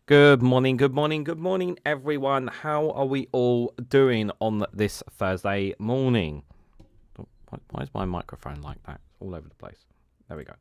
Good morning, good morning, good morning, everyone. How are we all doing on this Thursday morning? Why is my microphone like that? It's all over the place. There we go.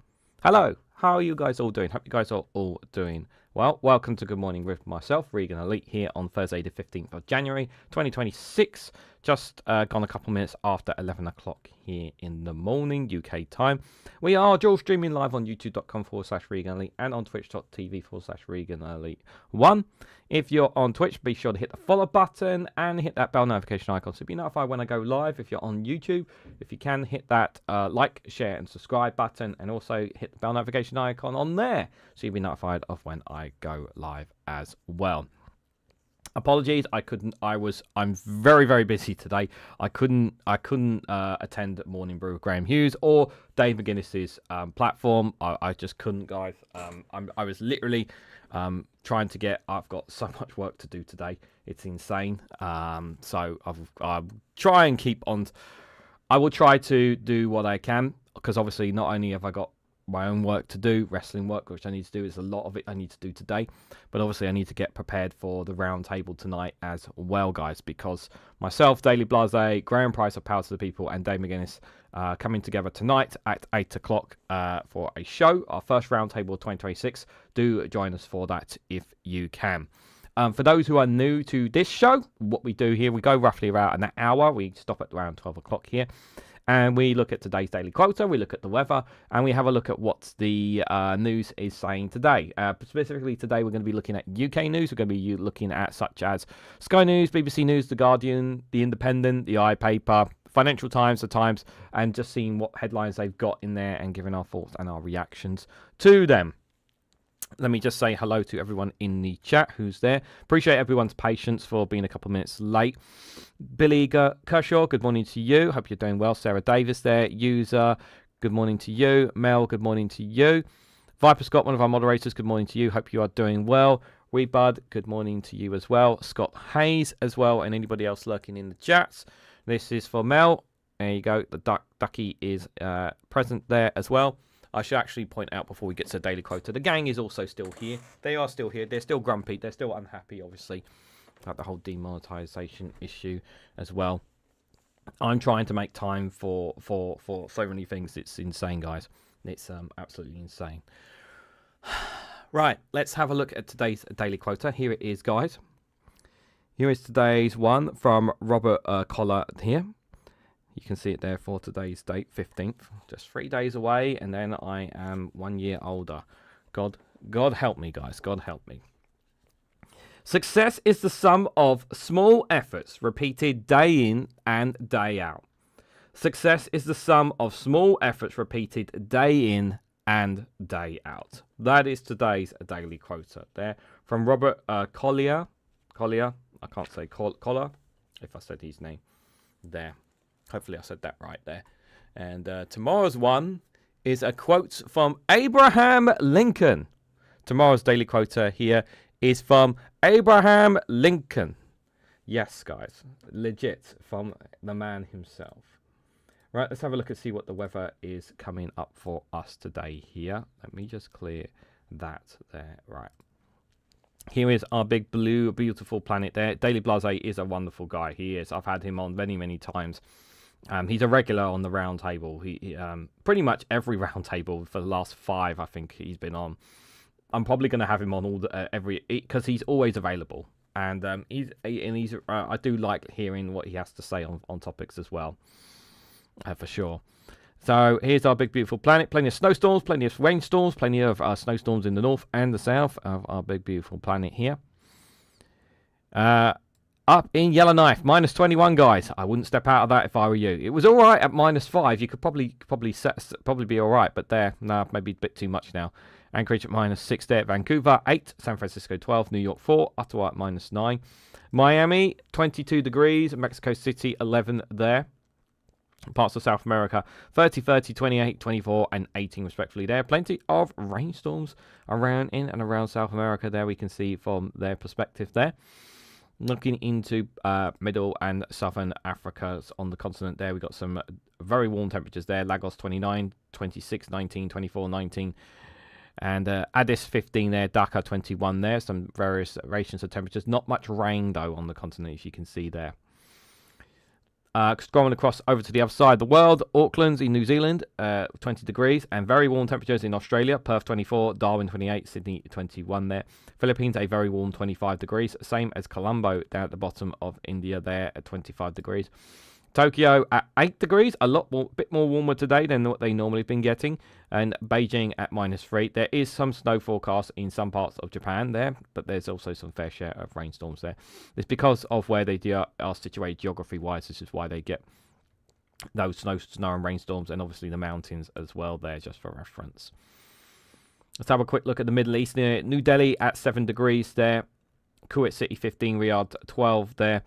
Hello, how are you guys all doing? Hope you guys are all doing well. Welcome to Good Morning with myself, Reganelite, here on Thursday the 15th of January, 2026. Just gone a couple minutes after 11 o'clock here in the morning, UK time. We are dual streaming live on youtube.com/Reganelite and on twitch.tv/Reganelite1. If you're on Twitch, be sure to hit the follow button and hit that bell notification icon so be notified when I go live. If you're on YouTube, if you can, hit that like, share, and subscribe button, and also hit the bell notification icon on there so you'll be notified of when I go live as well. Apologies, I'm very, very busy today. I couldn't attend Morning Brew with Graham Hughes or Dave McGuinness's platform. I just couldn't, guys. I was literally trying to get. I've got so much work to do today. It's insane. So I'll try and keep on. I will try to do what I can, because obviously not only have I got my own work to do, wrestling work, which I need to do. Is a lot of it I need to do today, but obviously I need to get prepared for the round table tonight as well, guys, because myself, Daily Blase, Graham Price of Power to the People, and Dave McGuinness coming together tonight at 8 o'clock for a show, our first round table of 2026. Do join us for that if you can. For those who are new to this show, what we do here, we go roughly around an hour. We stop at around 12 o'clock here. And we look at today's daily quota, we look at the weather, and we have a look at what the news is saying today. Specifically today, we're going to be looking at UK news. We're going to be looking at such as Sky News, BBC News, The Guardian, The Independent, The iPaper, Financial Times, The Times, and just seeing what headlines they've got in there and giving our thoughts and our reactions to them. Let me just say hello to everyone in the chat who's there. Appreciate everyone's patience for being a couple of minutes late. Billy Kershaw, good morning to you. Hope you're doing well. Sarah Davis there. User, good morning to you. Mel, good morning to you. Viper Scott, one of our moderators, good morning to you. Hope you are doing well. Rebud, good morning to you as well. Scott Hayes as well, and anybody else lurking in the chats. This is for Mel. There you go. The ducky is present there as well. I should actually point out before we get to the daily quota, the gang is also still here. They are still here. They're still grumpy. They're still unhappy, obviously, about the whole demonetization issue as well. I'm trying to make time for so many things. It's insane, guys. It's absolutely insane. Right, let's have a look at today's daily quota. Here it is, guys. Here is today's one from Robert Collar here. You can see it there for today's date, 15th. Just 3 days away, and then I am 1 year older. God help me, guys. God help me. Success is the sum of small efforts repeated day in and day out. Success is the sum of small efforts repeated day in and day out. That is today's daily quota there from Robert Collier. Collier. I can't say Collar if I said his name there. Hopefully I said that right there. And tomorrow's one is a quote from Abraham Lincoln. Tomorrow's daily quota here is from Abraham Lincoln. Yes, guys. Legit from the man himself. Right, let's have a look and see what the weather is coming up for us today here. Let me just clear that there. Right. Here is our big blue, beautiful planet there. Daily Blase is a wonderful guy. He is. I've had him on many, many times. He's a regular on the round table. He pretty much every round table for the last 5, I think he's been on. I'm probably going to have him on all the because he's always available, and I do like hearing what he has to say on topics as well, for sure. So here's our big beautiful planet. Plenty of snowstorms, plenty of rainstorms, plenty of snowstorms in the north and the south of our big beautiful planet here. Up in Yellowknife, -21, guys. I wouldn't step out of that if I were you. It was all right at -5. You could probably be all right, but there, no, maybe a bit too much now. Anchorage at -6 there. Vancouver 8, San Francisco 12, New York 4, Ottawa at -9, Miami 22 degrees, Mexico City 11 there. Parts of South America 30, 30, 28, 24, and 18 respectively there. Plenty of rainstorms around in and around South America there. We can see from their perspective there. Looking into middle and southern Africa on the continent there, we've got some very warm temperatures there. Lagos 29, 26, 19, 24, 19, And Addis 15 there, Dhaka 21 there. Some various variations of temperatures. Not much rain, though, on the continent, as you can see there. Scrolling across over to the other side of the world, Auckland's in New Zealand, 20 degrees, and very warm temperatures in Australia, Perth 24, Darwin 28, Sydney 21 there. Philippines, a very warm 25 degrees, same as Colombo down at the bottom of India there at 25 degrees. Tokyo at 8 degrees, bit more warmer today than what they normally have been getting. And Beijing at -3. There is some snow forecast in some parts of Japan there, but there's also some fair share of rainstorms there. It's because of where they are situated geography-wise. This is why they get those snow and rainstorms, and obviously the mountains as well there, just for reference. Let's have a quick look at the Middle East. New Delhi at 7 degrees there. Kuwait City 15, Riyadh 12 there.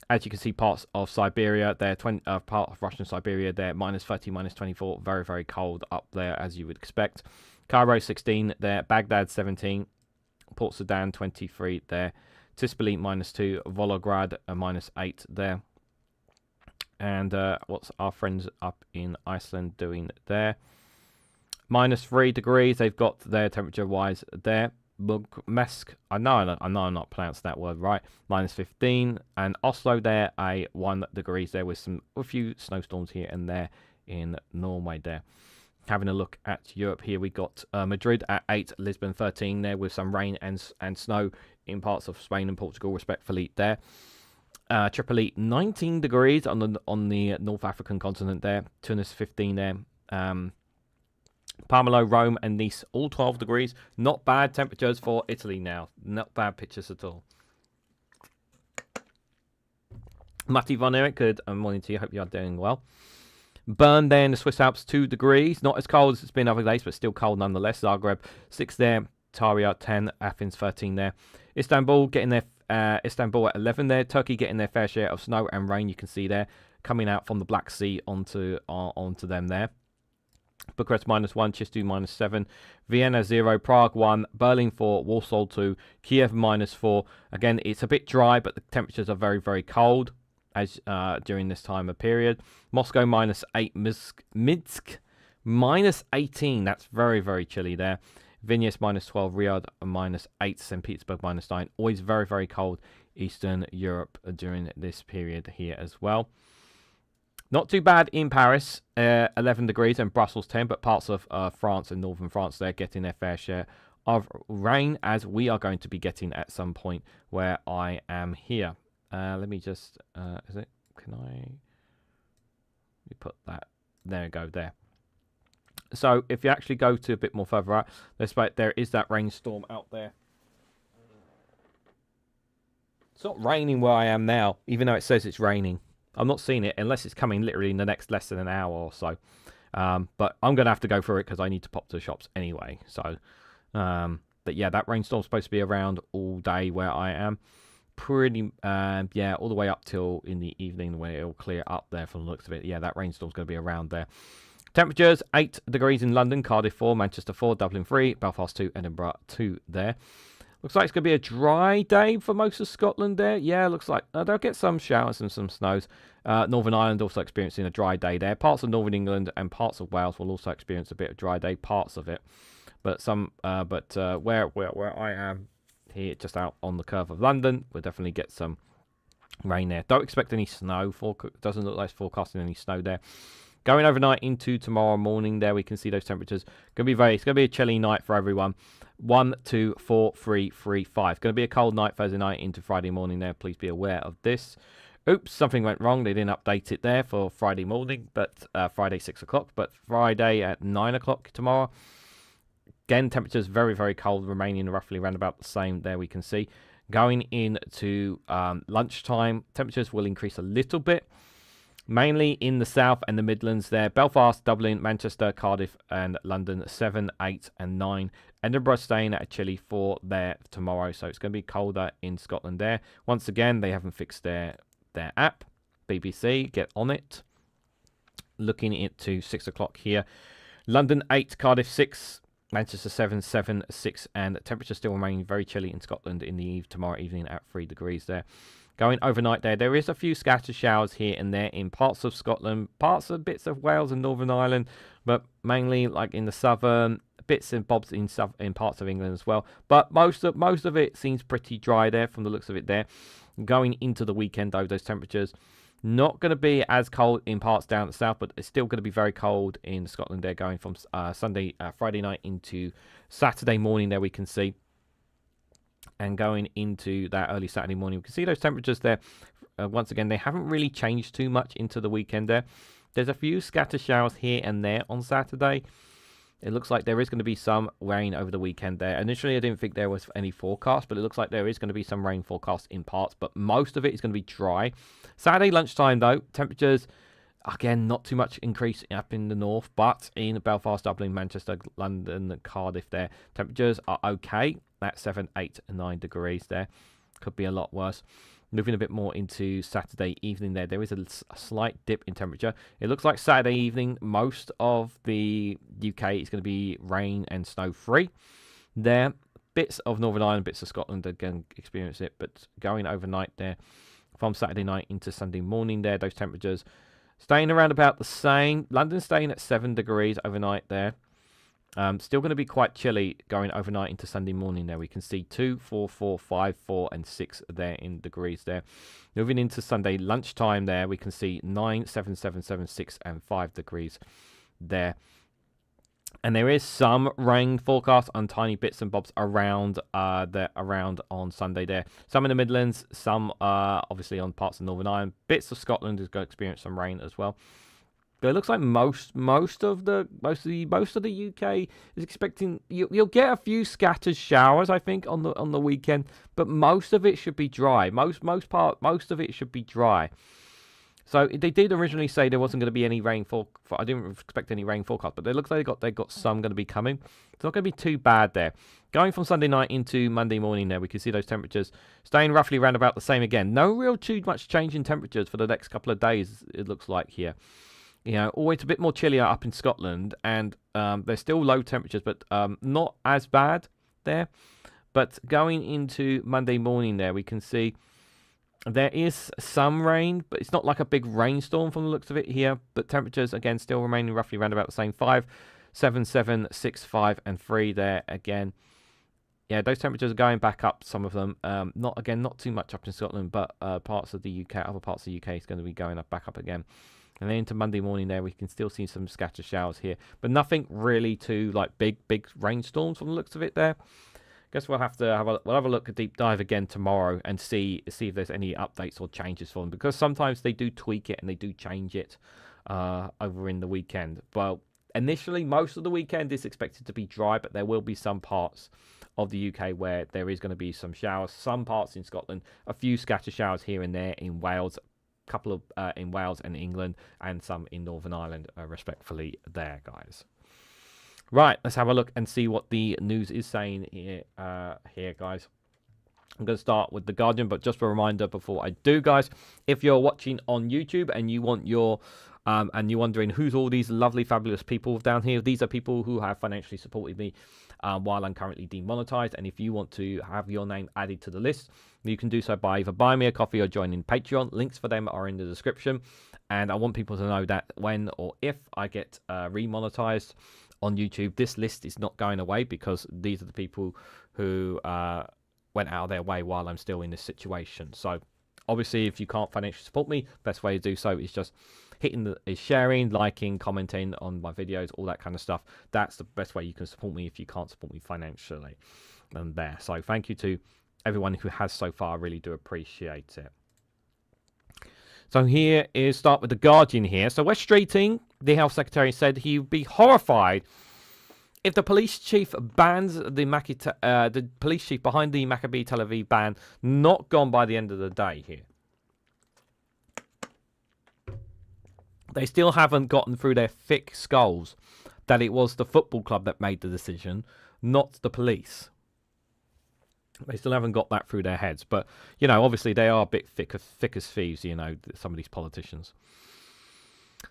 As you can see, parts of Siberia there, part of Russian Siberia there, -30, -24, very, very cold up there, as you would expect. Cairo 16 there, Baghdad 17, Port Sudan 23 there, Tisbili -2, Volgograd -8 there. And what's our friends up in Iceland doing there? -3 degrees, they've got their temperature-wise there. Mesk, I know I'm not pronouncing that word right, -15, and Oslo there, 1 degrees there, with a few snowstorms here and there in Norway there. Having a look at Europe here, we got Madrid at 8, Lisbon 13 there, with some rain and snow in parts of Spain and Portugal respectfully there. Tripoli 19 degrees on the North African continent there. Tunis 15 there. Parmelo, Rome and Nice all 12 degrees. Not bad temperatures for Italy now. Not bad pictures at all. Matti von Erich, good morning to you. Hope you are doing well. Bern there in the Swiss Alps, 2 degrees. Not as cold as it's been other days, but still cold nonetheless. Zagreb 6 there. Taria 10. Athens 13 there. Istanbul getting their Istanbul at 11 there. Turkey getting their fair share of snow and rain. You can see there coming out from the Black Sea onto them there. Bucharest -1, Chistu -7, Vienna 0, Prague 1, Berlin 4, Warsaw 2, Kiev -4. Again, it's a bit dry, but the temperatures are very, very cold as during this time of period. Moscow -8, Minsk -18. That's very, very chilly there. Vilnius -12, Riyadh -8, St. Petersburg -9. Always very, very cold Eastern Europe during this period here as well. Not too bad in Paris, 11 degrees, and Brussels 10, but parts of France and northern France, they're getting their fair share of rain, as we are going to be getting at some point where I am here. Let me just, let me put that, there we go, there. So if you actually go to a bit more further out, there is that rainstorm out there. It's not raining where I am now, even though it says it's raining. I'm not seeing it unless it's coming literally in the next less than an hour or so. But I'm going to have to go through it because I need to pop to the shops anyway. So, but yeah, that rainstorm's supposed to be around all day where I am. Pretty, yeah, all the way up till in the evening where it'll clear up there from the looks of it. Yeah, that rainstorm's going to be around there. Temperatures, 8 degrees in London, Cardiff 4, Manchester 4, Dublin 3, Belfast 2, Edinburgh 2 there. Looks like it's going to be a dry day for most of Scotland there. Yeah, looks like they'll get some showers and some snows. Northern Ireland also experiencing a dry day there. Parts of Northern England and parts of Wales will also experience a bit of dry day, parts of it. But where I am here, just out on the curve of London, we'll definitely get some rain there. Don't expect any snow. Doesn't look like it's forecasting any snow there. Going overnight into tomorrow morning there, we can see those temperatures. It's going to be a chilly night for everyone. 1, 2, 4, 3, 3, 5. Going to be a cold night Thursday night into Friday morning there. Please be aware of this. Oops, something went wrong. They didn't update it there for Friday morning, but Friday 6 o'clock. But Friday at 9 o'clock tomorrow. Again, temperatures very, very cold, remaining roughly around about the same there we can see. Going into lunchtime, temperatures will increase a little bit. Mainly in the south and the Midlands there. Belfast, Dublin, Manchester, Cardiff and London 7, 8 and 9. Edinburgh staying at a chilly 4 there tomorrow. So it's going to be colder in Scotland there. Once again, they haven't fixed their app. BBC, get on it. Looking into 6 o'clock here. London 8, Cardiff 6, Manchester 7, 7, 6. And temperature still remaining very chilly in Scotland in the tomorrow evening at 3 degrees there. Going overnight there is a few scattered showers here and there in parts of Scotland, parts of bits of Wales and Northern Ireland, but mainly like in the southern bits and bobs in parts of England as well. But most of it seems pretty dry there from the looks of it there. Going into the weekend, though, those temperatures not going to be as cold in parts down the south, but it's still going to be very cold in Scotland there, going from Friday night into Saturday morning there, we can see. And going into that early Saturday morning, we can see those temperatures there. Once again, they haven't really changed too much into the weekend there. There's a few scattered showers here and there on Saturday. It looks like there is going to be some rain over the weekend there. Initially, I didn't think there was any forecast, but it looks like there is going to be some rain forecast in parts, but most of it is going to be dry. Saturday lunchtime, though, temperatures, again, not too much increase up in the north, but in Belfast, Dublin, Manchester, London, Cardiff there, temperatures are okay. That's 7, 8, 9 degrees there. Could be a lot worse. Moving a bit more into Saturday evening there is a slight dip in temperature. It looks like Saturday evening, most of the UK is going to be rain and snow free. There, bits of Northern Ireland, bits of Scotland are going to experience it, but going overnight there from Saturday night into Sunday morning there, those temperatures staying around about the same. London staying at 7 degrees overnight there. Still going to be quite chilly going overnight into Sunday morning there. We can see 2, 4, 4, 5, 4, and 6 there in degrees there. Moving into Sunday lunchtime there, we can see 9, 7, 7, 7, 6, and 5 degrees there. And there is some rain forecast on tiny bits and bobs around on Sunday there. Some in the Midlands, some obviously on parts of Northern Ireland. Bits of Scotland is going to experience some rain as well. But it looks like most of the UK is expecting you'll get a few scattered showers, I think, on the weekend, but most of it should be dry. Most of it should be dry. So they did originally say there wasn't going to be any rainfall. I didn't expect any rain forecast, but it looks like they got some going to be coming. It's not going to be too bad there. Going from Sunday night into Monday morning there, we can see those temperatures staying roughly around about the same again. No real too much change in temperatures for the next couple of days, it looks like here. You know, always a bit more chillier up in Scotland, and there's still low temperatures, but not as bad there. But going into Monday morning there, we can see there is some rain, but it's not like a big rainstorm from the looks of it here. But temperatures, again, still remaining roughly around about the same. 5, 7, 7, 6, 5, and 3 there again. Yeah, those temperatures are going back up, some of them. Not too much up in Scotland, but parts of the UK, other parts of the UK is going to be going back up again. And then into Monday morning there, we can still see some scattered showers here. But nothing really too, like, big rainstorms from the looks of it there. Guess we'll have to have a look, a deep dive again tomorrow and see if there's any updates or changes for them. Because sometimes they do tweak it and they do change it over in the weekend. Well, initially, most of the weekend is expected to be dry, but there will be some parts of the UK where there is going to be some showers. Some parts in Scotland, a few scattered showers here and there in Wales, couple of in Wales and England, and some in Northern Ireland, respectfully there, guys. Right, let's have a look and see what the news is saying here, guys. I'm going to start with The Guardian, but just a reminder before I do, guys, if you're watching on YouTube and you want your and you're wondering who's all these lovely, fabulous people down here, these are people who have financially supported me while I'm currently demonetized. And if you want to have your name added to the list, you can do so by either buying me a coffee or joining Patreon. Links for them are in the description. And I want people to know that when or if I get remonetized on YouTube, this list is not going away, because these are the people who went out of their way while I'm still in this situation. So obviously, if you can't financially support me, best way to do so is just sharing, liking, commenting on my videos, all that kind of stuff. That's the best way you can support me if you can't support me financially. And there. So thank you to everyone who has so far. I really do appreciate it. So here is start with The Guardian here. So Wes Streeting, the health secretary, said he would be horrified if the police chief bans the police chief behind the Maccabi Tel Aviv ban not gone by the end of the day here. They still haven't gotten through their thick skulls that it was the football club that made the decision, not the police. They still haven't got that through their heads. But, you know, obviously they are a bit thick as thieves, you know, some of these politicians.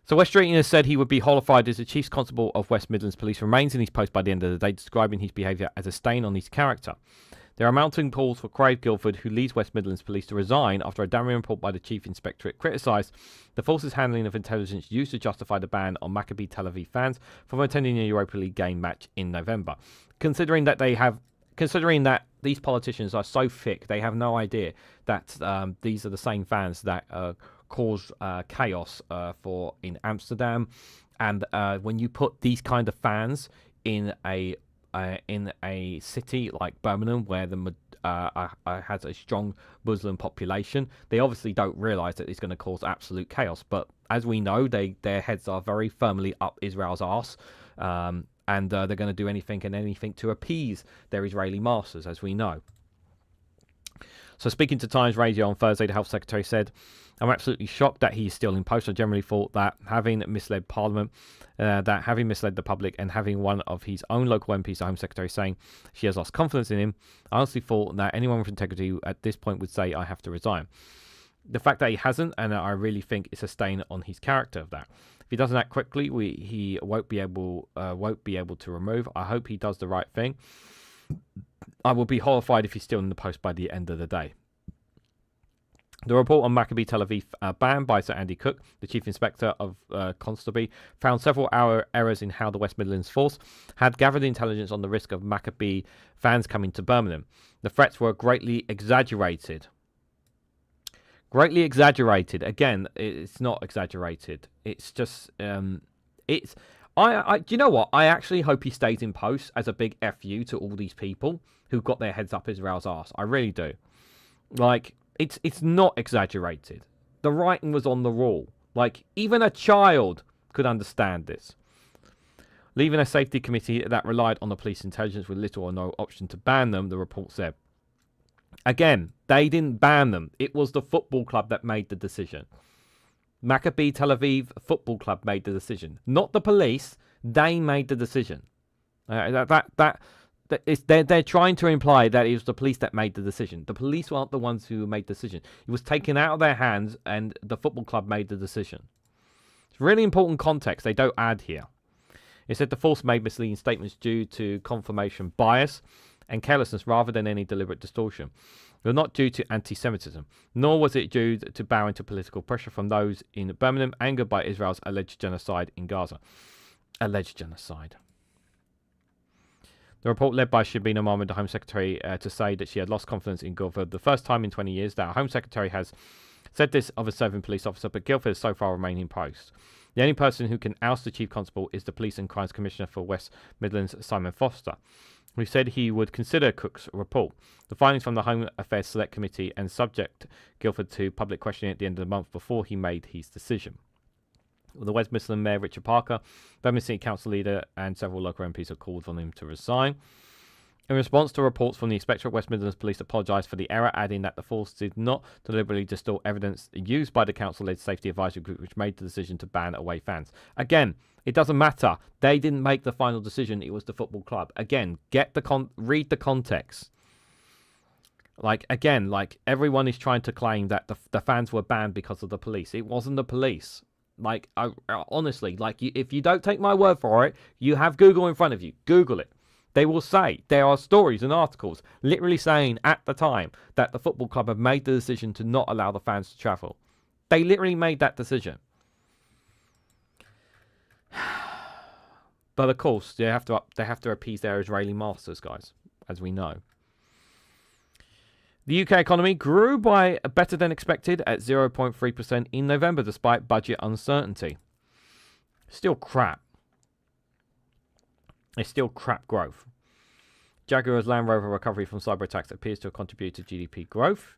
So Wes Streeting has said he would be horrified as the Chief Constable of West Midlands Police remains in his post by the end of the day, describing his behaviour as a stain on his character. There are mounting calls for Craig Guildford, who leads West Midlands Police, to resign after a damning report by the Chief Inspectorate criticised the force's handling of intelligence used to justify the ban on Maccabi Tel Aviv fans from attending a Europa League game match in November. Considering that these politicians are so thick, they have no idea that these are the same fans that caused chaos in Amsterdam, and when you put these kind of fans in a city like Birmingham, where the has a strong Muslim population, they obviously don't realise that it's going to cause absolute chaos. But as we know, their heads are very firmly up Israel's arse, and they're going to do anything and anything to appease their Israeli masters, as we know. So speaking to Times Radio on Thursday, the Health Secretary said, "I'm absolutely shocked that he is still in post. I generally thought that having misled Parliament, having misled the public, and having one of his own local MPs, the Home Secretary, saying she has lost confidence in him, I honestly thought that anyone with integrity at this point would say I have to resign. The fact that he hasn't, and I really think it's a stain on his character of that. If he doesn't act quickly, he won't be able to remove. I hope he does the right thing. I will be horrified if he's still in the post by the end of the day." The report on Maccabi Tel Aviv ban by Sir Andy Cook, the Chief Inspector of Constable, found several errors in how the West Midlands Force had gathered intelligence on the risk of Maccabi fans coming to Birmingham. The threats were greatly exaggerated. Greatly exaggerated. Again, it's not exaggerated. It's just do you know what? I actually hope he stays in post as a big FU to all these people who got their heads up Israel's arse. I really do. Like, it's not exaggerated. The writing was on the wall. Like, even a child could understand this. Leaving a safety committee that relied on the police intelligence with little or no option to ban them, the report said. Again, they didn't ban them. It was the football club that made the decision. Maccabi Tel Aviv Football Club made the decision, not the police. They made the decision. They're trying to imply that it was the police that made the decision. The police weren't the ones who made the decision. It was taken out of their hands, and the football club made the decision. It's really important context they don't add here. It said the force made misleading statements due to confirmation bias and carelessness rather than any deliberate distortion. It was not due to anti-Semitism, nor was it due to bowing to political pressure from those in Birmingham angered by Israel's alleged genocide in Gaza. Alleged genocide. The report led by Shabina Mahmoud, the Home Secretary, to say that she had lost confidence in Guildford. The first time in 20 years that a Home Secretary has said this of a serving police officer, but Guildford has so far remained in post. The only person who can oust the Chief Constable is the Police and Crimes Commissioner for West Midlands, Simon Foster, who said he would consider Cook's report. The findings from the Home Affairs Select Committee and subject Guildford to public questioning at the end of the month before he made his decision. The West Midlands Mayor Richard Parker, Birmingham City Council leader, and several local MPs have called on him to resign. In response to reports from the Inspectorate, West Midlands Police apologised for the error, adding that the force did not deliberately distort evidence used by the council-led safety advisory group, which made the decision to ban away fans. Again, it doesn't matter. They didn't make the final decision. It was the football club. Again, read the context. Like everyone is trying to claim that the fans were banned because of the police. It wasn't the police. Honestly, if you don't take my word for it, you have Google in front of you. Google it. They will say there are stories and articles literally saying at the time that the football club have made the decision to not allow the fans to travel. They literally made that decision. But of course, they have to appease their Israeli masters, guys, as we know. The UK economy grew by better than expected at 0.3% in November, despite budget uncertainty. Still crap. It's still crap growth. Jaguar's Land Rover recovery from cyber attacks appears to have contributed to GDP growth.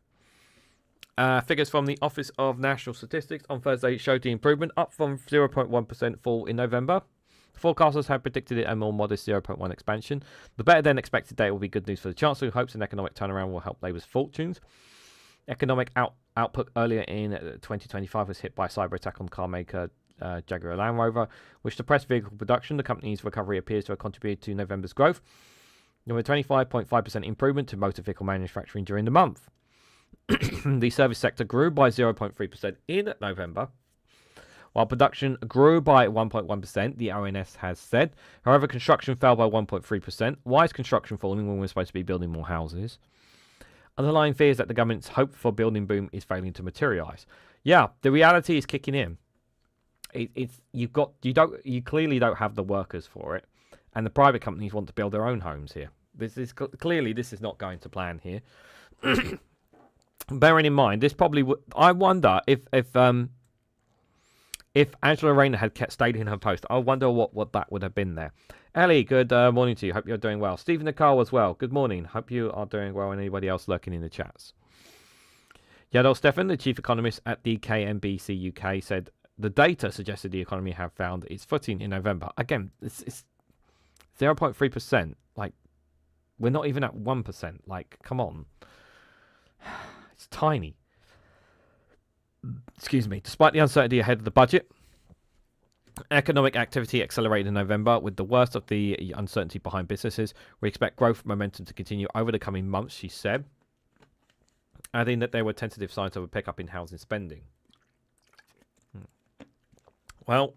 Figures from the Office of National Statistics on Thursday showed the improvement, up from 0.1% fall in November. Forecasters had predicted it a more modest 0.1 expansion. The better-than-expected data will be good news for the Chancellor, who hopes an economic turnaround will help Labour's fortunes. Economic output earlier in 2025 was hit by a cyber attack on car maker Jaguar Land Rover, which suppressed vehicle production. The company's recovery appears to have contributed to November's growth, with a 25.5% improvement to motor vehicle manufacturing during the month. The service sector grew by 0.3% in November, while production grew by 1.1%, the ONS has said. However, construction fell by 1.3%. Why is construction falling when we're supposed to be building more houses? Underlying fears that the government's hope for building boom is failing to materialise. Yeah, the reality is kicking in. You clearly don't have the workers for it, and the private companies want to build their own homes here. This is not going to plan here. Bearing in mind, this probably would. I wonder if Angela Rayner had stayed in her post, I wonder what that would have been there. Ellie, good morning to you. Hope you're doing well. Stephen Nicole as well. Good morning. Hope you are doing well, and anybody else lurking in the chats. Yadol Stefan, the chief economist at the KNBC UK, said the data suggested the economy have found its footing in November. Again, it's 0.3%. Like, we're not even at 1%. Like, come on. It's tiny. Excuse me. Despite the uncertainty ahead of the budget, economic activity accelerated in November with the worst of the uncertainty behind businesses. We expect growth momentum to continue over the coming months, she said, adding that there were tentative signs of a pickup in housing spending. Well,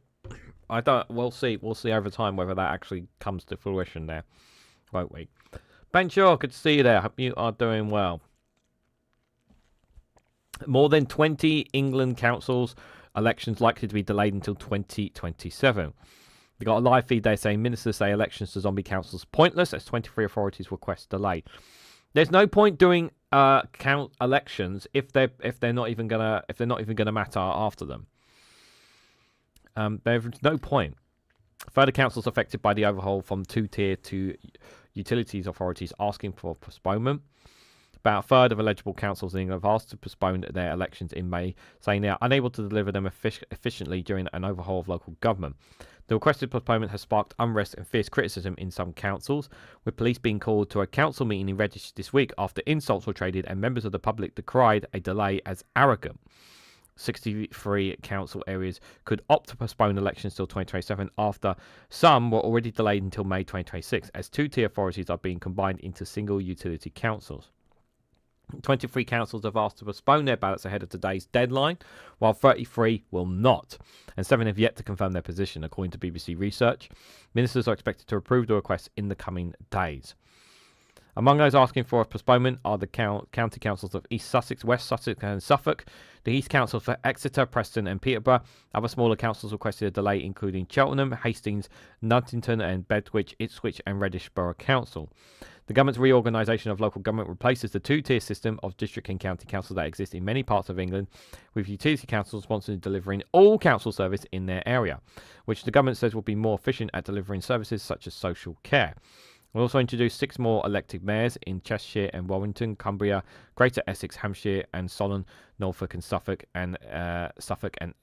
we'll see. We'll see over time whether that actually comes to fruition there, won't we? Ben Shaw, good to see you there. Hope you are doing well. More than 20 England councils elections likely to be delayed until 2027. They got a live feed there saying ministers say elections to zombie councils pointless as 23 authorities request delay. There's no point doing elections if they're not even gonna matter after them. There's no point. Further councils affected by the overhaul from two-tier to utilities authorities asking for postponement. About a third of eligible councils in England have asked to postpone their elections in May, saying they are unable to deliver them efficiently during an overhaul of local government. The requested postponement has sparked unrest and fierce criticism in some councils, with police being called to a council meeting in Redditch this week after insults were traded and members of the public decried a delay as arrogant. 63 council areas could opt to postpone elections till 2027 after some were already delayed until May 2026, as two-tier authorities are being combined into single utility councils. 23 councils have asked to postpone their ballots ahead of today's deadline, while 33 will not, and 7 have yet to confirm their position, according to BBC Research. Ministers are expected to approve the request in the coming days. Among those asking for a postponement are the county councils of East Sussex, West Sussex and Suffolk, the East Council for Exeter, Preston and Peterborough. Other smaller councils requested a delay, including Cheltenham, Hastings, Nuntington and Bedwich, Ipswich and Reddish Borough Council. The government's reorganisation of local government replaces the two-tier system of district and county councils that exists in many parts of England, with utility councils responsible for delivering all council service in their area, which the government says will be more efficient at delivering services such as social care. We'll also introduce 6 more elected mayors in Cheshire and Warrington, Cumbria, Greater Essex, Hampshire and Solent, Norfolk and Suffolk and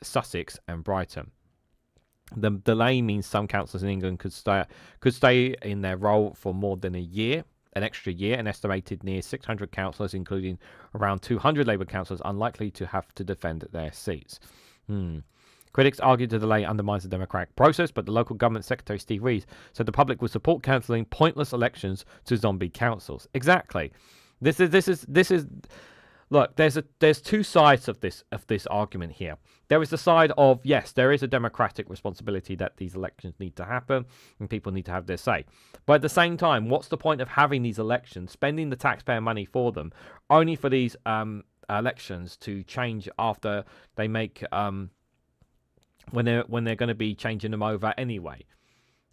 Sussex and Brighton. The delay means some councillors in England could stay in their role for more than an extra year, an estimated near 600 councillors, including around 200 Labour councillors, unlikely to have to defend their seats. Critics argued the delay undermines the democratic process, but the local government secretary Steve Rees said the public would support cancelling pointless elections to zombie councils. Exactly. This is. Look, there's two sides of this argument here. There is the side of, yes, there is a democratic responsibility that these elections need to happen and people need to have their say. But at the same time, what's the point of having these elections, spending the taxpayer money for them, only for these elections to change after they make when they're going to be changing them over anyway?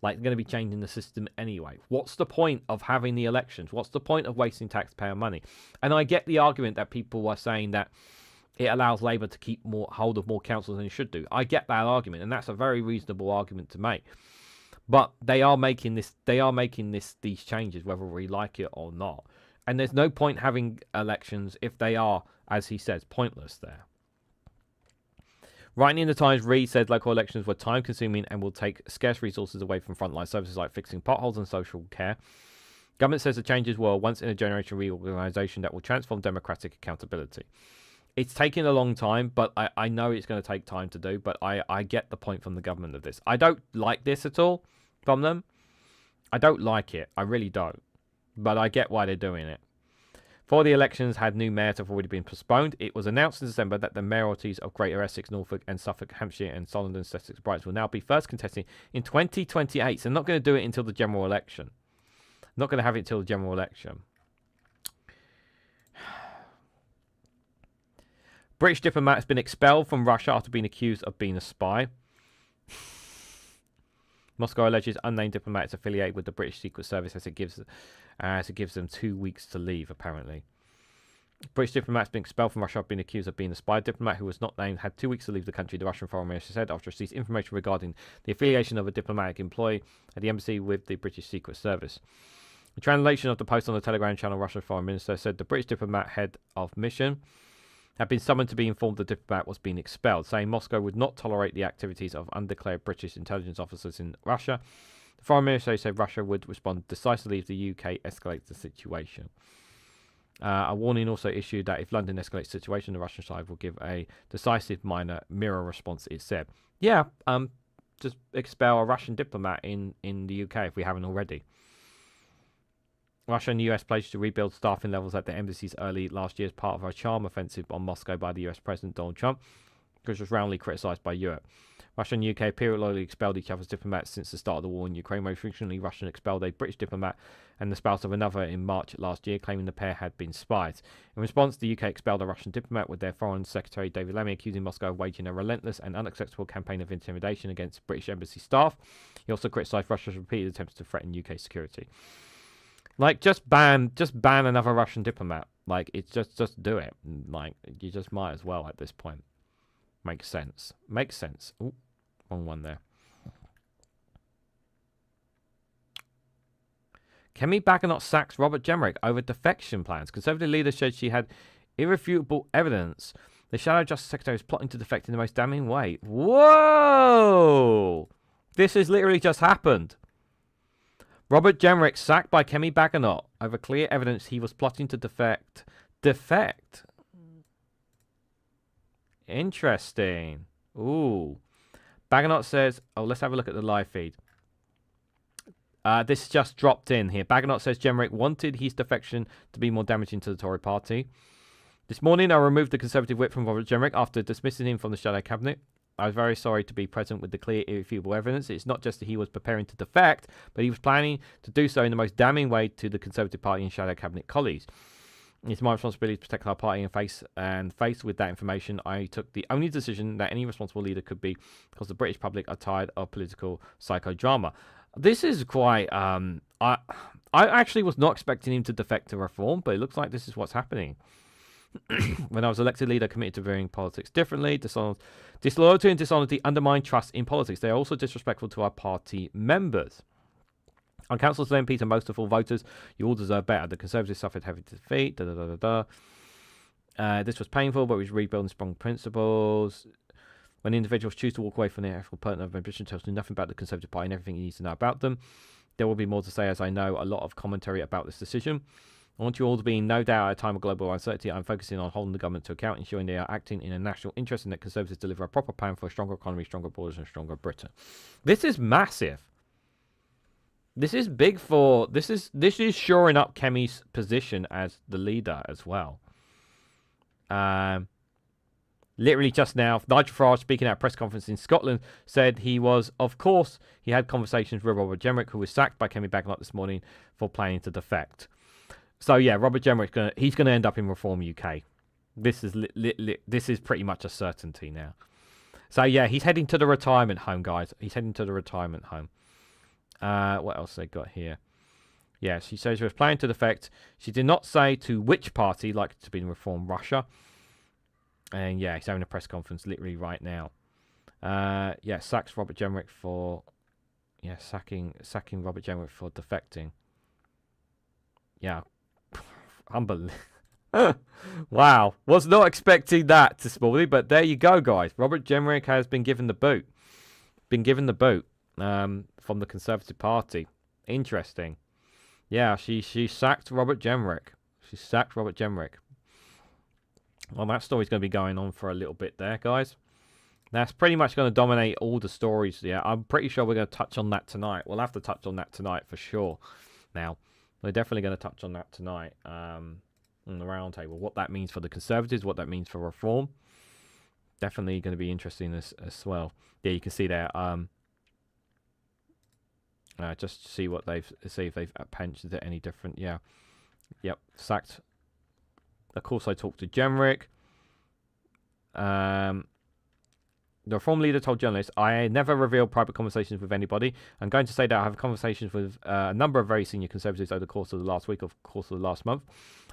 Like, they're going to be changing the system anyway. What's the point of having the elections? What's the point of wasting taxpayer money? And I get the argument that people are saying that it allows Labour to keep more hold of more councils than it should do. I get that argument, and that's a very reasonable argument to make. But they are making these changes, whether we like it or not. And there's no point having elections if they are, as he says, pointless there. Writing in the Times, Reid said local elections were time-consuming and will take scarce resources away from frontline services like fixing potholes and social care. Government says the changes were a once-in-a-generation reorganisation that will transform democratic accountability. It's taking a long time, but I know it's going to take time to do, but I get the point from the government of this. I don't like this at all from them. I don't like it. I really don't. But I get why they're doing it. Before the elections had new mayors have already been postponed, it was announced in December that the mayoralties of Greater Essex, Norfolk and Suffolk, Hampshire and Solent, Sussex, Brighton will now be first contesting in 2028. So they're not going to do it until the general election. Not going to have it until the general election. British diplomat has been expelled from Russia after being accused of being a spy. Moscow alleges unnamed diplomat is affiliated with the British Secret Service as it gives them 2 weeks to leave, apparently. British diplomat has been expelled from Russia after being accused of being a spy. Diplomat who was not named had 2 weeks to leave the country, the Russian foreign minister said, after receiving information regarding the affiliation of a diplomatic employee at the embassy with the British Secret Service. The translation of the post on the Telegram channel, Russian foreign minister said the British diplomat head of mission had been summoned to be informed the diplomat was being expelled, saying Moscow would not tolerate the activities of undeclared British intelligence officers in Russia. The foreign minister said Russia would respond decisively if the UK escalates the situation. A warning also issued that if London escalates the situation, the Russian side will give a decisive minor mirror response, it said. Yeah, just expel a Russian diplomat in the UK if we haven't already. Russia and the US pledged to rebuild staffing levels at the embassies early last year as part of a charm offensive on Moscow by the US President Donald Trump, which was roundly criticised by Europe. Russia and the UK periodically expelled each other's diplomats since the start of the war in Ukraine. Most recently, Russia expelled a British diplomat and the spouse of another in March last year, claiming the pair had been spies. In response, the UK expelled a Russian diplomat, with their Foreign Secretary David Lammy accusing Moscow of waging a relentless and unacceptable campaign of intimidation against British embassy staff. He also criticised Russia's repeated attempts to threaten UK security. Like, just ban another Russian diplomat. Like, it's just do it. Like, you just might as well at this point. Makes sense. Makes sense. Ooh, wrong one there. Kemi Baganotte sacks Robert Jenrick over defection plans. Conservative leader said she had irrefutable evidence. The Shadow Justice Secretary is plotting to defect in the most damning way. Whoa! This has literally just happened. Robert Jenrick sacked by Kemi Baganotte over clear evidence he was plotting to defect. Defect? Interesting. Ooh. Baganotte says... Oh, let's have a look at the live feed. This just dropped in here. Baganotte says Jenrick wanted his defection to be more damaging to the Tory party. This morning, I removed the Conservative whip from Robert Jenrick after dismissing him from the Shadow Cabinet. I was very sorry to be present with the clear, irrefutable evidence. It's not just that he was preparing to defect, but he was planning to do so in the most damning way to the Conservative Party and Shadow Cabinet colleagues. It's my responsibility to protect our party and faced with that information, I took the only decision that any responsible leader could be, because the British public are tired of political psychodrama. This is quite... I actually was not expecting him to defect to reform, but it looks like this is what's happening. When I was elected leader, committed to viewing politics differently. Disloyalty and dishonesty undermine trust in politics. They are also disrespectful to our party members. On councils, MPs, and most of all voters, you all deserve better. The Conservatives suffered heavy defeat. This was painful, but we was rebuilding strong principles. When individuals choose to walk away from their actual pertinent ambition, tells you nothing about the Conservative Party and everything you need to know about them. There will be more to say, as I know a lot of commentary about this decision. I want you all to be in no doubt at a time of global uncertainty. I'm focusing on holding the government to account, ensuring they are acting in a national interest and that Conservatives deliver a proper plan for a stronger economy, stronger borders and stronger Britain. This is massive. This is big for... This is shoring up Kemi's position as the leader as well. Literally just now, Nigel Farage, speaking at a press conference in Scotland, said he had conversations with Robert Jenrick, who was sacked by Kemi Baganotte this morning for planning to defect. So yeah, Robert Jenrick, he's going to end up in Reform UK. This is pretty much a certainty now. So yeah, he's heading to the retirement home, guys. He's heading to the retirement home. What else they got here? Yeah, she says she was planning to defect. She did not say to which party, like to be in Reform Russia. And yeah, he's having a press conference literally right now. Yeah, sacks Robert Jenrick for... Yeah, sacking Robert Jenrick for defecting. Yeah. Unbelievable. Wow. Was not expecting that this morning, but there you go, guys. Robert Jenrick has been given the boot. From the Conservative Party. Interesting. Yeah, she sacked Robert Jenrick. Well, that story's going to be going on for a little bit there, guys. That's pretty much going to dominate all the stories. Yeah, I'm pretty sure we're going to touch on that tonight. We'll have to touch on that tonight for sure. Now, we're definitely going to touch on that tonight. on the round table. What that means for the Conservatives, what that means for reform. Definitely going to be interesting as well. Yeah, you can see there. Just to see if they've pensioned it any different. Yeah. Yep. Sacked. Of course, I talked to Jenrick. The Reform leader told journalists, I never reveal private conversations with anybody. I'm going to say that I have conversations with a number of very senior Conservatives over the course of the last week, of course of the last month.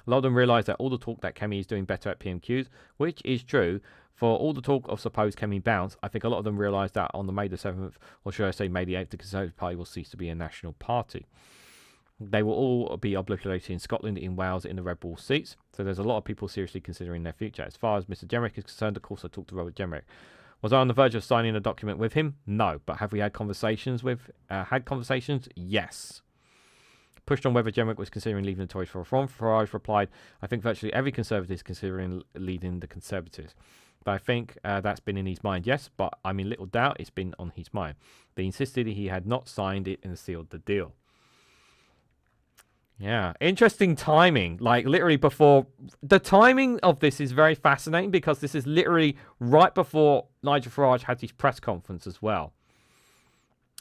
A lot of them realise that all the talk that Kemi is doing better at PMQs, which is true. For all the talk of supposed Kemi bounce, I think a lot of them realise that on the May the 7th, or should I say May the 8th, the Conservative Party will cease to be a national party. They will all be obliterated in Scotland, in Wales, in the Red Bull seats. So there's a lot of people seriously considering their future. As far as Mr. Jenrick is concerned, of course, I talked to Robert Jenrick. Was I on the verge of signing a document with him? No. But have we had conversations with... Yes. Pushed on whether Jenrick was considering leaving the Tories for reform, Farage replied, I think virtually every Conservative is considering leading the Conservatives. But I think that's been in his mind, yes, but I'm in little doubt it's been on his mind. But he insisted he had not signed it and sealed the deal. Yeah, interesting timing. Like, literally before... The timing of this is very fascinating because this is literally right before Nigel Farage had his press conference as well.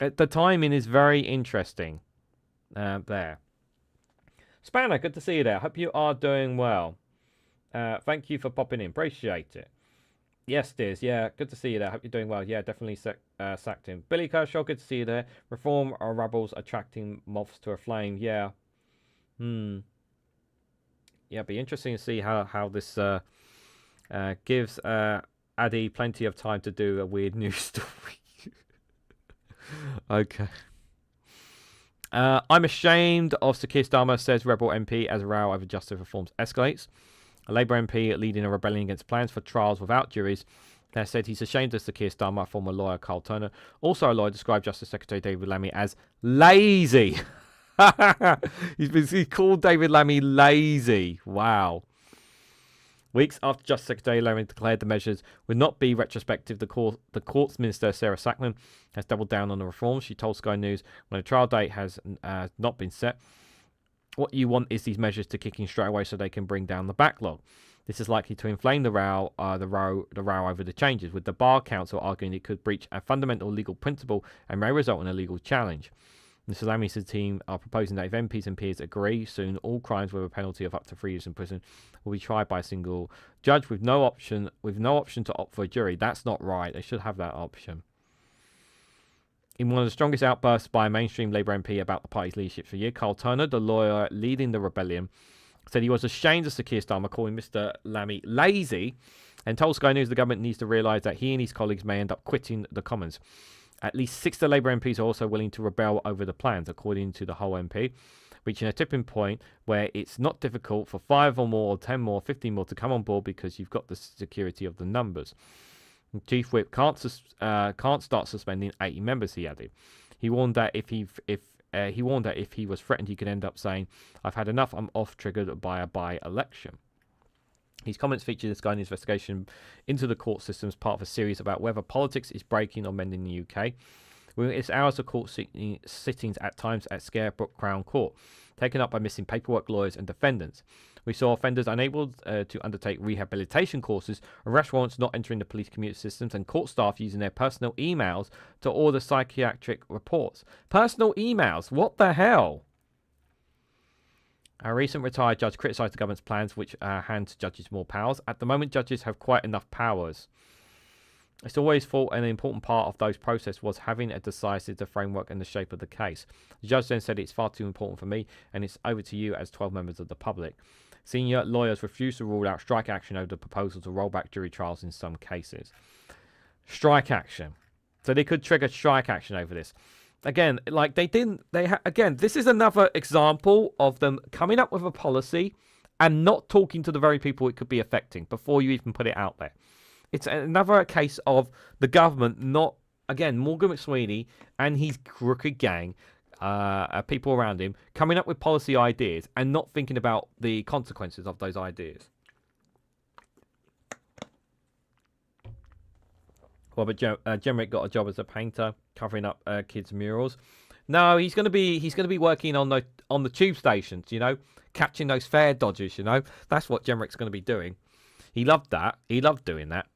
The timing is very interesting there. Spanner, good to see you there. Hope you are doing well. Thank you for popping in. Appreciate it. Yes, Diz. Yeah, good to see you there. Hope you're doing well. Yeah, definitely sacked him. Billy Kershaw, good to see you there. Reform or rebels attracting moths to a flame. Yeah. Yeah, it'd be interesting to see how this gives Addy plenty of time to do a weird news story. Okay. I'm ashamed of Sir Keir Starmer, says Rebel MP, as a row over justice reforms escalates. A Labour MP leading a rebellion against plans for trials without juries has said he's ashamed of Sir Keir Starmer. Former lawyer Carl Turner, also a lawyer, described Justice Secretary David Lammy as lazy. He's called David Lammy lazy. Wow. Weeks after Justice Secretary Lammy declared the measures would not be retrospective, the Courts Minister Sarah Sackman has doubled down on the reforms. She told Sky News when a trial date has not been set, what you want is these measures to kick in straight away so they can bring down the backlog. This is likely to inflame the row over the changes, with the Bar Council arguing it could breach a fundamental legal principle and may result in a legal challenge. Mr. Lammy's team are proposing that if MPs and peers agree, soon all crimes with a penalty of up to 3 years in prison will be tried by a single judge with no option to opt for a jury. That's not right. They should have that option. In one of the strongest outbursts by a mainstream Labour MP about the party's leadership for a year, Carl Turner, the lawyer leading the rebellion, said he was ashamed of Sir Keir Starmer calling Mr. Lammy lazy, and told Sky News the government needs to realise that he and his colleagues may end up quitting the Commons. At least 6 of the Labour MPs are also willing to rebel over the plans, according to the whole MP, reaching a tipping point where it's not difficult for 5 or more, or 10 more, 15 more to come on board because you've got the security of the numbers. Chief Whip can't start suspending 80 members, he added. He warned that if he was threatened, he could end up saying, "I've had enough. I'm off," triggered by a by-election. His comments featured in Sky News investigation into the court system as part of a series about whether politics is breaking or mending in the UK. It's hours of court sittings at times at Scarebrook Crown Court, taken up by missing paperwork, lawyers and defendants. We saw offenders unable to undertake rehabilitation courses, arrest warrants not entering the police community systems, and court staff using their personal emails to order psychiatric reports. Personal emails? What the hell? A recent retired judge criticised the government's plans, which hand judges more powers. At the moment, judges have quite enough powers. It's always thought an important part of those process was having a decisive the framework and the shape of the case. The judge then said it's far too important for me, and it's over to you as 12 members of the public. Senior lawyers refused to rule out strike action over the proposal to roll back jury trials in some cases. Strike action. So they could trigger strike action over this. Again, like they didn't, again, this is another example of them coming up with a policy and not talking to the very people it could be affecting before you even put it out there. It's another case of the government not, again, Morgan McSweeney and his crooked gang, people around him, coming up with policy ideas and not thinking about the consequences of those ideas. Robert Jenrick got a job as a painter, covering up kids' murals. No, he's gonna be working on the tube stations. You know, catching those fare dodgers. You know, that's what Jenrick's gonna be doing. He loved that. He loved doing that.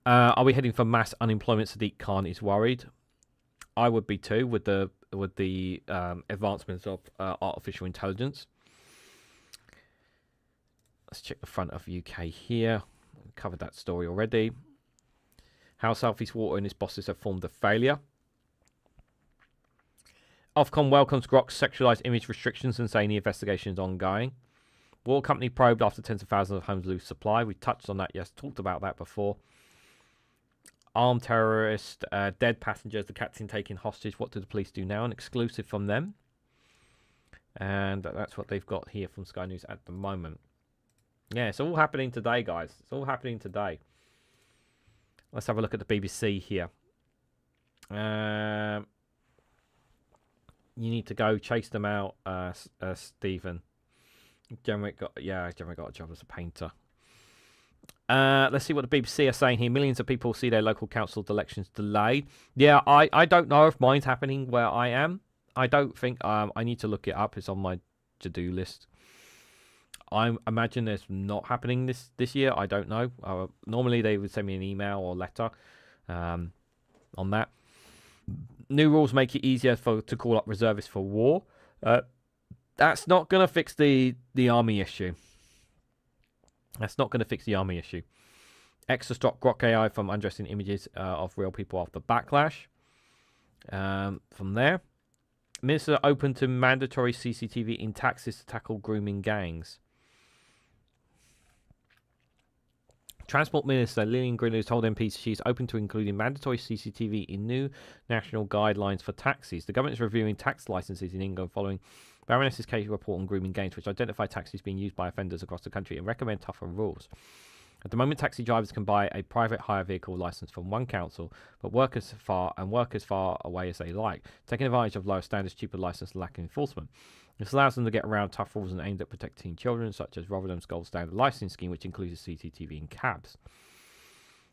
Are we heading for mass unemployment? Sadiq Khan is worried. I would be too, with the advancements of artificial intelligence. Let's check the front of UK here. We covered that story already. How Southeast Water and its bosses have formed a failure. Ofcom welcomes Grok's sexualized image restrictions and saying the investigation is ongoing. Water company probed after tens of thousands of homes lose supply. We touched on that, yes, talked about that before. Armed terrorist, dead passengers, the captain taken hostage. What do the police do now? An exclusive from them. And that's what they've got here from Sky News at the moment. Yeah, it's all happening today, guys. It's all happening today. Let's have a look at the BBC here. You need to go chase them out, Stephen. Jenrick got a job as a painter. Let's see what the BBC are saying here. Millions of people see their local council elections delayed. Yeah, I don't know if mine's happening where I am. I don't think. I need to look it up. It's on my to-do list. I imagine it's not happening this year. I don't know. Normally they would send me an email or letter on that. New rules make it easier to call up reservists for war. That's not going to fix the army issue. That's not going to fix the army issue. Extra stop Grok AI from undressing images of real people after backlash. From there. Minister open to mandatory CCTV in taxis to tackle grooming gangs. Transport Minister Lillian Greenwood told MPs she is open to including mandatory CCTV in new national guidelines for taxis. The government is reviewing tax licenses in England following Baroness's case report on grooming gangs, which identify taxis being used by offenders across the country and recommend tougher rules. At the moment, taxi drivers can buy a private hire vehicle license from one council, but work as far away as they like, taking advantage of lower standards, cheaper license, and lack of enforcement. This allows them to get around tough rules and aimed at protecting children, such as Rotherham's gold standard licensing scheme, which includes CCTV in cabs.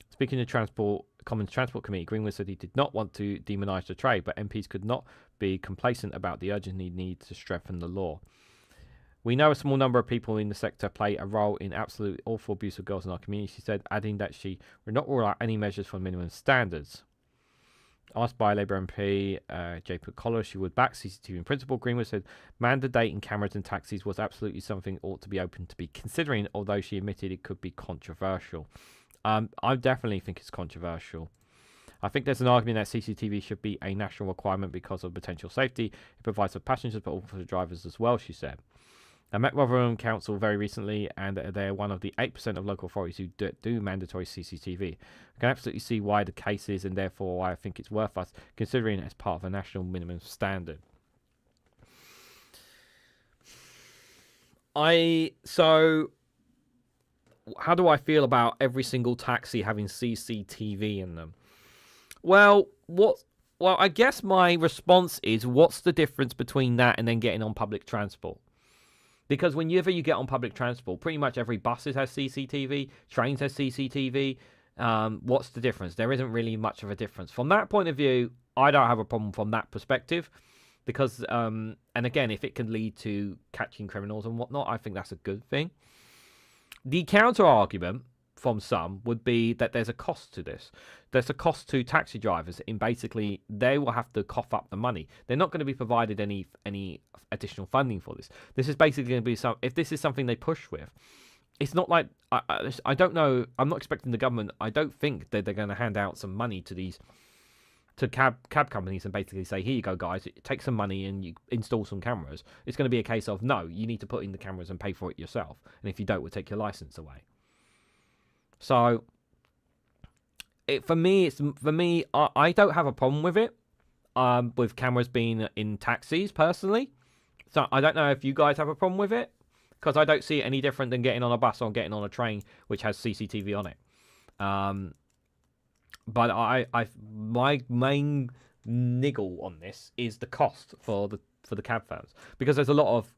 Speaking to Commons Transport Committee, Greenwood said he did not want to demonise the trade, but MPs could not be complacent about the urgent need to strengthen the law. We know a small number of people in the sector play a role in absolute awful abuse of girls in our community, she said, adding that she would not rule out any measures for minimum standards. Asked by Labour MP J.P. Collar, she would back CCTV in principle. Greenwood said mandating cameras in taxis was absolutely something ought to be open to be considering, although she admitted it could be controversial. I definitely think it's controversial. I think there's an argument that CCTV should be a national requirement because of potential safety. It provides for passengers but also for the drivers as well, she said. I met Rotherham Council very recently, and they're one of the 8% of local authorities who do mandatory CCTV. I can absolutely see why the case is, and therefore why I think it's worth us considering it as part of a national minimum standard. So, how do I feel about every single taxi having CCTV in them? Well, I guess my response is, what's the difference between that and then getting on public transport? Because whenever you get on public transport, pretty much every bus has CCTV, trains has CCTV. What's the difference? There isn't really much of a difference. From that point of view, I don't have a problem from that perspective. Because, and again, if it can lead to catching criminals and whatnot, I think that's a good thing. The counter argument from some would be that there's a cost to this. There's a cost to taxi drivers in basically they will have to cough up the money. They're not going to be provided any additional funding for this. This is basically going to be if this is something they push with. It's not like I don't know. I'm not expecting the government. I don't think that they're going to hand out some money to cab companies and basically say, here you go, guys, take some money and you install some cameras. It's going to be a case of, no, you need to put in the cameras and pay for it yourself. And if you don't, we'll take your license away. So, for me, I don't have a problem with it, with cameras being in taxis, personally. So, I don't know if you guys have a problem with it, because I don't see it any different than getting on a bus or getting on a train, which has CCTV on it. But my main niggle on this is the cost for the cab firms, because there's a lot of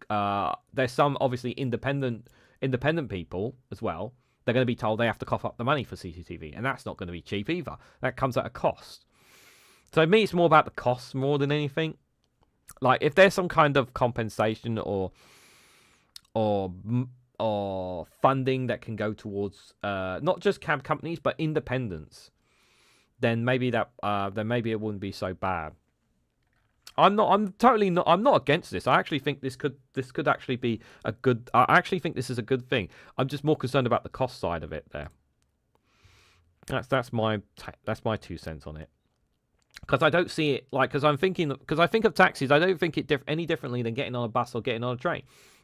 there's some obviously independent people as well. They're going to be told they have to cough up the money for CCTV, and that's not going to be cheap either. That comes at a cost. So to me, it's more about the costs more than anything. Like, if there's some kind of compensation or funding that can go towards not just cab companies but independents, then maybe it wouldn't be so bad. I'm not against this. I actually think this could actually be a good. I actually think this is a good thing. I'm just more concerned about the cost side of it there. That's my 2 cents on it. Because I don't see it because I think of taxis. I don't think it any differently than getting on a bus or getting on a train,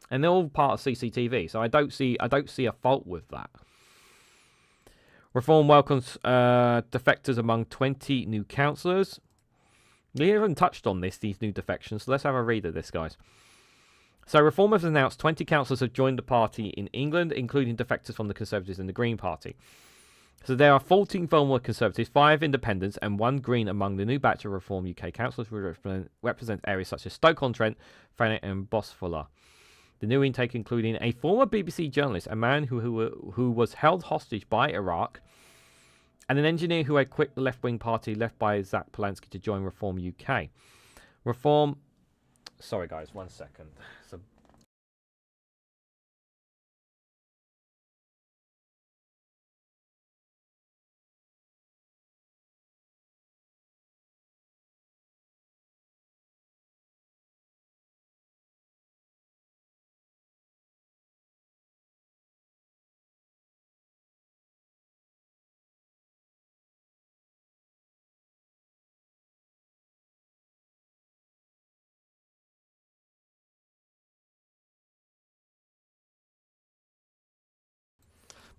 and they're all part of CCTV. So I don't see a fault with that. Reform welcomes defectors among 20 new councillors. We haven't touched on these new defections, so let's have a read of this, guys. So Reform has announced 20 councillors have joined the party in England, including defectors from the Conservatives and the Green Party. So there are 14 former Conservatives, 5 Independents, and 1 Green among the new batch of Reform UK councillors who represent areas such as Stoke-on-Trent, Thanet and Bosforth. The new intake including a former BBC journalist, a man who was held hostage by Iraq, and an engineer who had quit the left-wing party left by Zach Polanski to join Reform UK. Reform... Sorry, guys, 1 second. So...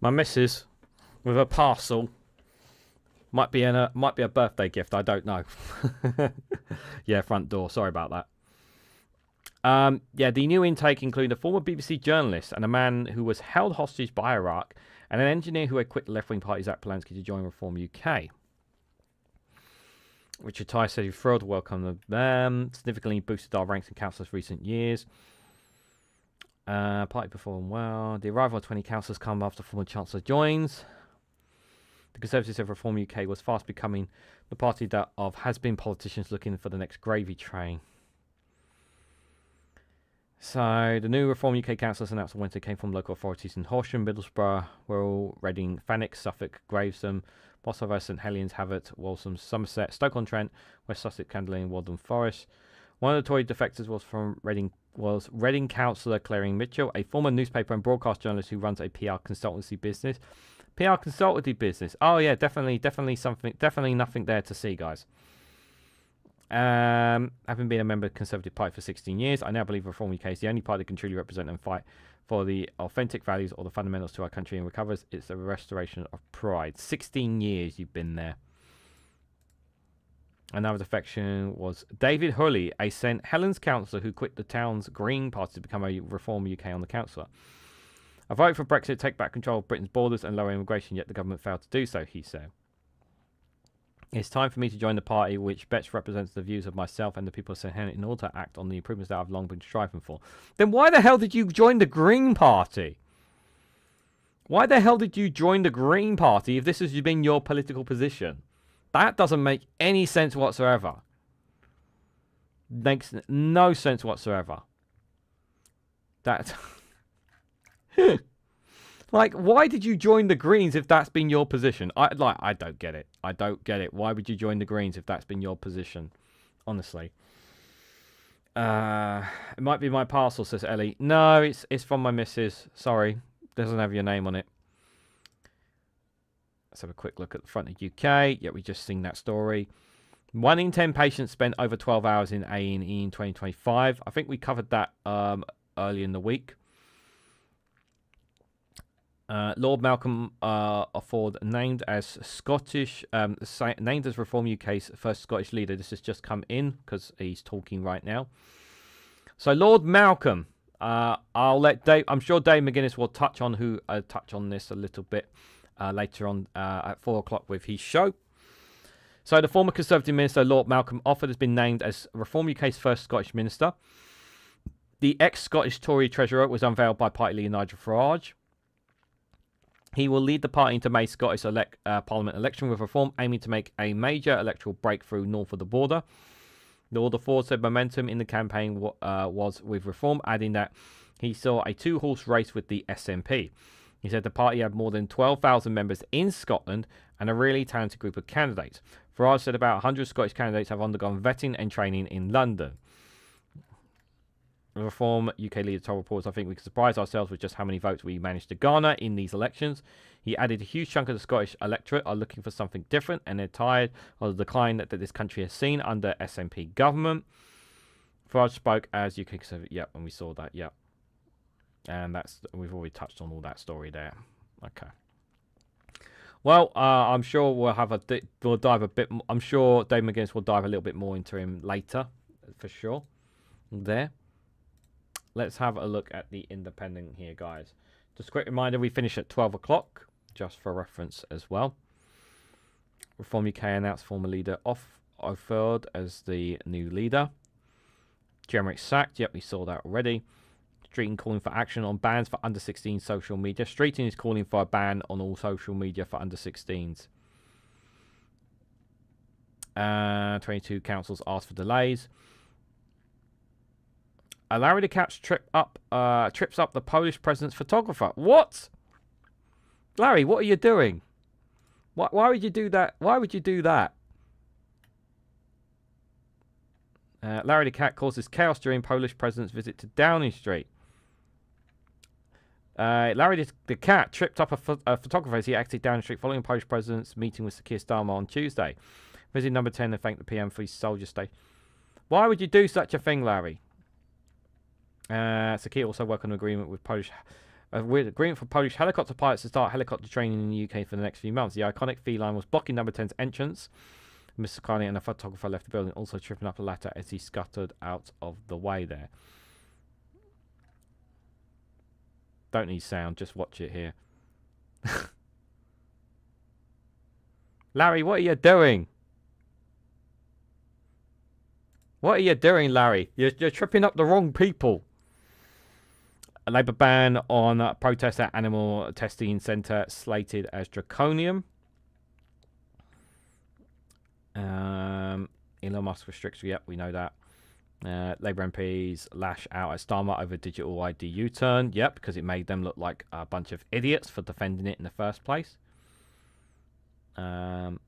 My missus, with a parcel, might be a birthday gift. I don't know. Yeah, front door. Sorry about that. Yeah, the new intake included a former BBC journalist and a man who was held hostage by Iraq, and an engineer who had quit the left-wing party Zach Polanski to join Reform UK. Richard Ty said he thrilled to welcome them. Significantly boosted our ranks in councillors recent years. Party performed well. The arrival of 20 councillors come after former Chancellor joins. The Conservatives of Reform UK was fast becoming the party of has-been politicians looking for the next gravy train. So the new Reform UK councillors announced on Wednesday came from local authorities in Horsham, Middlesbrough, Wirral, Reading, Thanet, Suffolk, Gravesend, Bosforth, St Helens, Havant, Waltham, Somerset, Stoke-on-Trent, West Sussex, Candley, and Waltham Forest. One of the Tory defectors was from Reading councillor Claire Mitchell, a former newspaper and broadcast journalist who runs a PR consultancy business. PR consultancy business. Oh yeah, definitely nothing there to see, guys. Having been a member of the Conservative Party for 16 years, I now believe Reform UK is the only party that can truly represent and fight for the authentic values or the fundamentals to our country and recovers its restoration of pride. 16 years you've been there. Another defection was David Hurley, a St Helens councillor who quit the town's Green Party to become a Reform UK on the councillor. I voted for Brexit to take back control of Britain's borders and lower immigration, yet the government failed to do so, he said. It's time for me to join the party which best represents the views of myself and the people of St Helens in order to act on the improvements that I've long been striving for. Then why the hell did you join the Green Party? Why the hell did you join the Green Party if this has been your political position? That doesn't make any sense whatsoever. Makes no sense whatsoever. That... Like, why did you join the Greens if that's been your position? I don't get it. I don't get it. Why would you join the Greens if that's been your position? Honestly. It might be my parcel, says Ellie. No, it's from my missus. Sorry. Doesn't have your name on it. Let's have a quick look at the front of UK. Yeah, we just seen that story. 1 in 10 patients spent over 12 hours in A&E in 2025. I think we covered that early in the week. Lord Malcolm Ford named as named as Reform UK's first Scottish leader. This has just come in because he's talking right now. So Lord Malcolm, I'll let Dave. I'm sure Dave McGuinness will touch on this a little bit later on at 4 o'clock with his show. So the former Conservative Minister Lord Malcolm Offord has been named as Reform UK's first Scottish Minister. The ex-Scottish Tory Treasurer was unveiled by party leader Nigel Farage. He will lead the party into May's Scottish Parliament election with reform aiming to make a major electoral breakthrough north of the border. The Order 4 said momentum in the campaign was with reform, adding that he saw a two-horse race with the SNP. He said the party had more than 12,000 members in Scotland and a really talented group of candidates. Farage said about 100 Scottish candidates have undergone vetting and training in London. Reform UK leader told reporters, I think we can surprise ourselves with just how many votes we managed to garner in these elections. He added a huge chunk of the Scottish electorate are looking for something different and they're tired of the decline that this country has seen under SNP government. Farage spoke as UK Conservative. Yep, and we saw that. Yep. And we've already touched on all that story there. Okay. Well, I'm sure we'll dive a bit. I'm sure Dave McGuinness will dive a little bit more into him later, for sure. There. Let's have a look at the Independent here, guys. Just a quick reminder, we finish at 12 o'clock, just for reference as well. Reform UK announced former leader Offield as the new leader. Jeremy sacked. Yep, we saw that already. Streeting calling for action on bans for under 16 social media. Streeting is calling for a ban on all social media for under 16s. 22 councils asked for delays. Larry the Cat trips up the Polish president's photographer. What? Larry, what are you doing? Why would you do that? Why would you do that? Larry the Cat causes chaos during Polish president's visit to Downing Street. Larry the Cat tripped up a photographer as he exited Downing Street following Polish president's meeting with Sir Keir Starmer on Tuesday. Visit number 10 and thanked the PM for his soldier stay. Why would you do such a thing, Larry? Sir Keir also worked on an agreement with agreement for Polish helicopter pilots to start helicopter training in the UK for the next few months. The iconic feline was blocking number 10's entrance. Mr. Carney and the photographer left the building, also tripping up the ladder as he scuttered out of the way there. Don't need sound, just watch it here. Larry, what are you doing? What are you doing, Larry? You're tripping up the wrong people. A Labour ban on protests at animal testing centre slated as draconian. Elon Musk restricts. Yep, we know that. Labour MPs lash out at Starmer over digital ID U-turn. Yep, because it made them look like a bunch of idiots for defending it in the first place. Front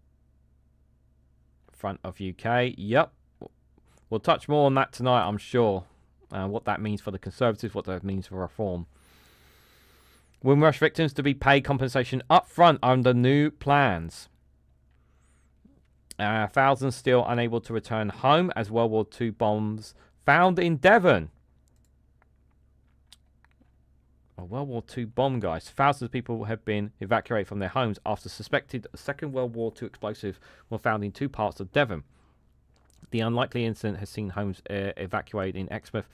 of UK. Yep. We'll touch more on that tonight, I'm sure. What that means for the Conservatives, what that means for reform. Windrush victims to be paid compensation up front under new plans. Thousands still unable to return home as World War II bombs found in Devon. A World War II bomb, guys. Thousands of people have been evacuated from their homes after suspected Second World War II explosives were found in two parts of Devon. The unlikely incident has seen homes evacuated in Exmouth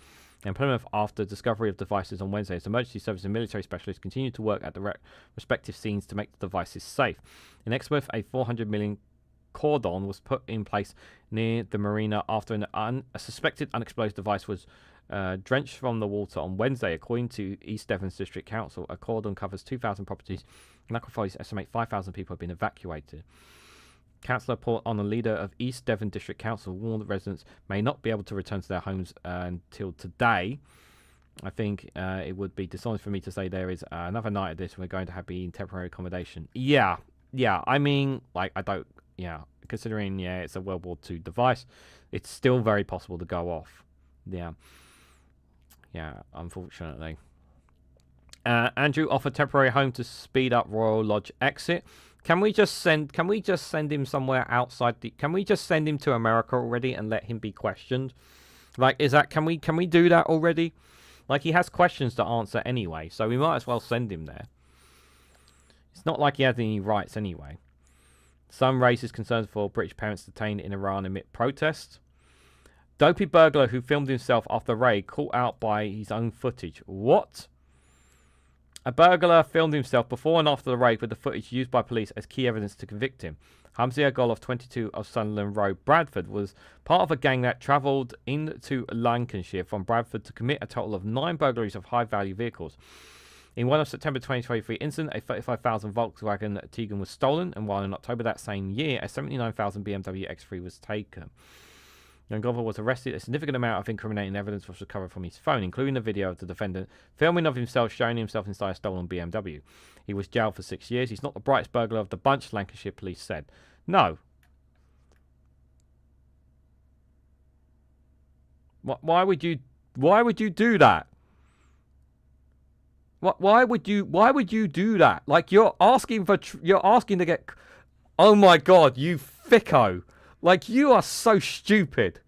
and Plymouth after discovery of devices on Wednesday. As emergency service and military specialists continue to work at the respective scenes to make the devices safe. In Exmouth, a 400 million cordon was put in place near the marina after a suspected unexploded device was drenched from the water on Wednesday. According to East Devon's District Council, a cordon covers 2,000 properties. Local authorities estimate 5,000 people have been evacuated. Councillor Port on, the leader of East Devon District Council, warned that residents may not be able to return to their homes until today. I think it would be dishonest for me to say there is another night of this and we're going to be in temporary accommodation. Yeah. I mean, like, I don't. Yeah, considering it's a World War II device, it's still very possible to go off. Yeah, unfortunately. Andrew offered temporary home to speed up Royal Lodge exit. Can we just send him somewhere outside can we just send him to America already and let him be questioned? Like, can we do that already? Like, he has questions to answer anyway, so we might as well send him there. It's not like he has any rights anyway. Some raises concerns for British parents detained in Iran amid protests. Dopey burglar who filmed himself after a raid caught out by his own footage. What? A burglar filmed himself before and after the raid with the footage used by police as key evidence to convict him. Hamzia Goloff, 22, of Sunderland Road, Bradford, was part of a gang that travelled into Lancashire from Bradford to commit a total of 9 burglaries of high-value vehicles. In one of September 2023 incident, a 35,000 Volkswagen Tiguan was stolen, and while in October that same year, a 79,000 BMW X3 was taken. Young Glover was arrested. A significant amount of incriminating evidence was recovered from his phone, including the video of the defendant filming of himself showing himself inside a stolen BMW. He was jailed for 6 years. He's not the brightest burglar of the bunch, Lancashire police said. No. Why would you do that? Why would you do that? Like, you're asking to get... Oh my god, you thicko. Like, you are so stupid.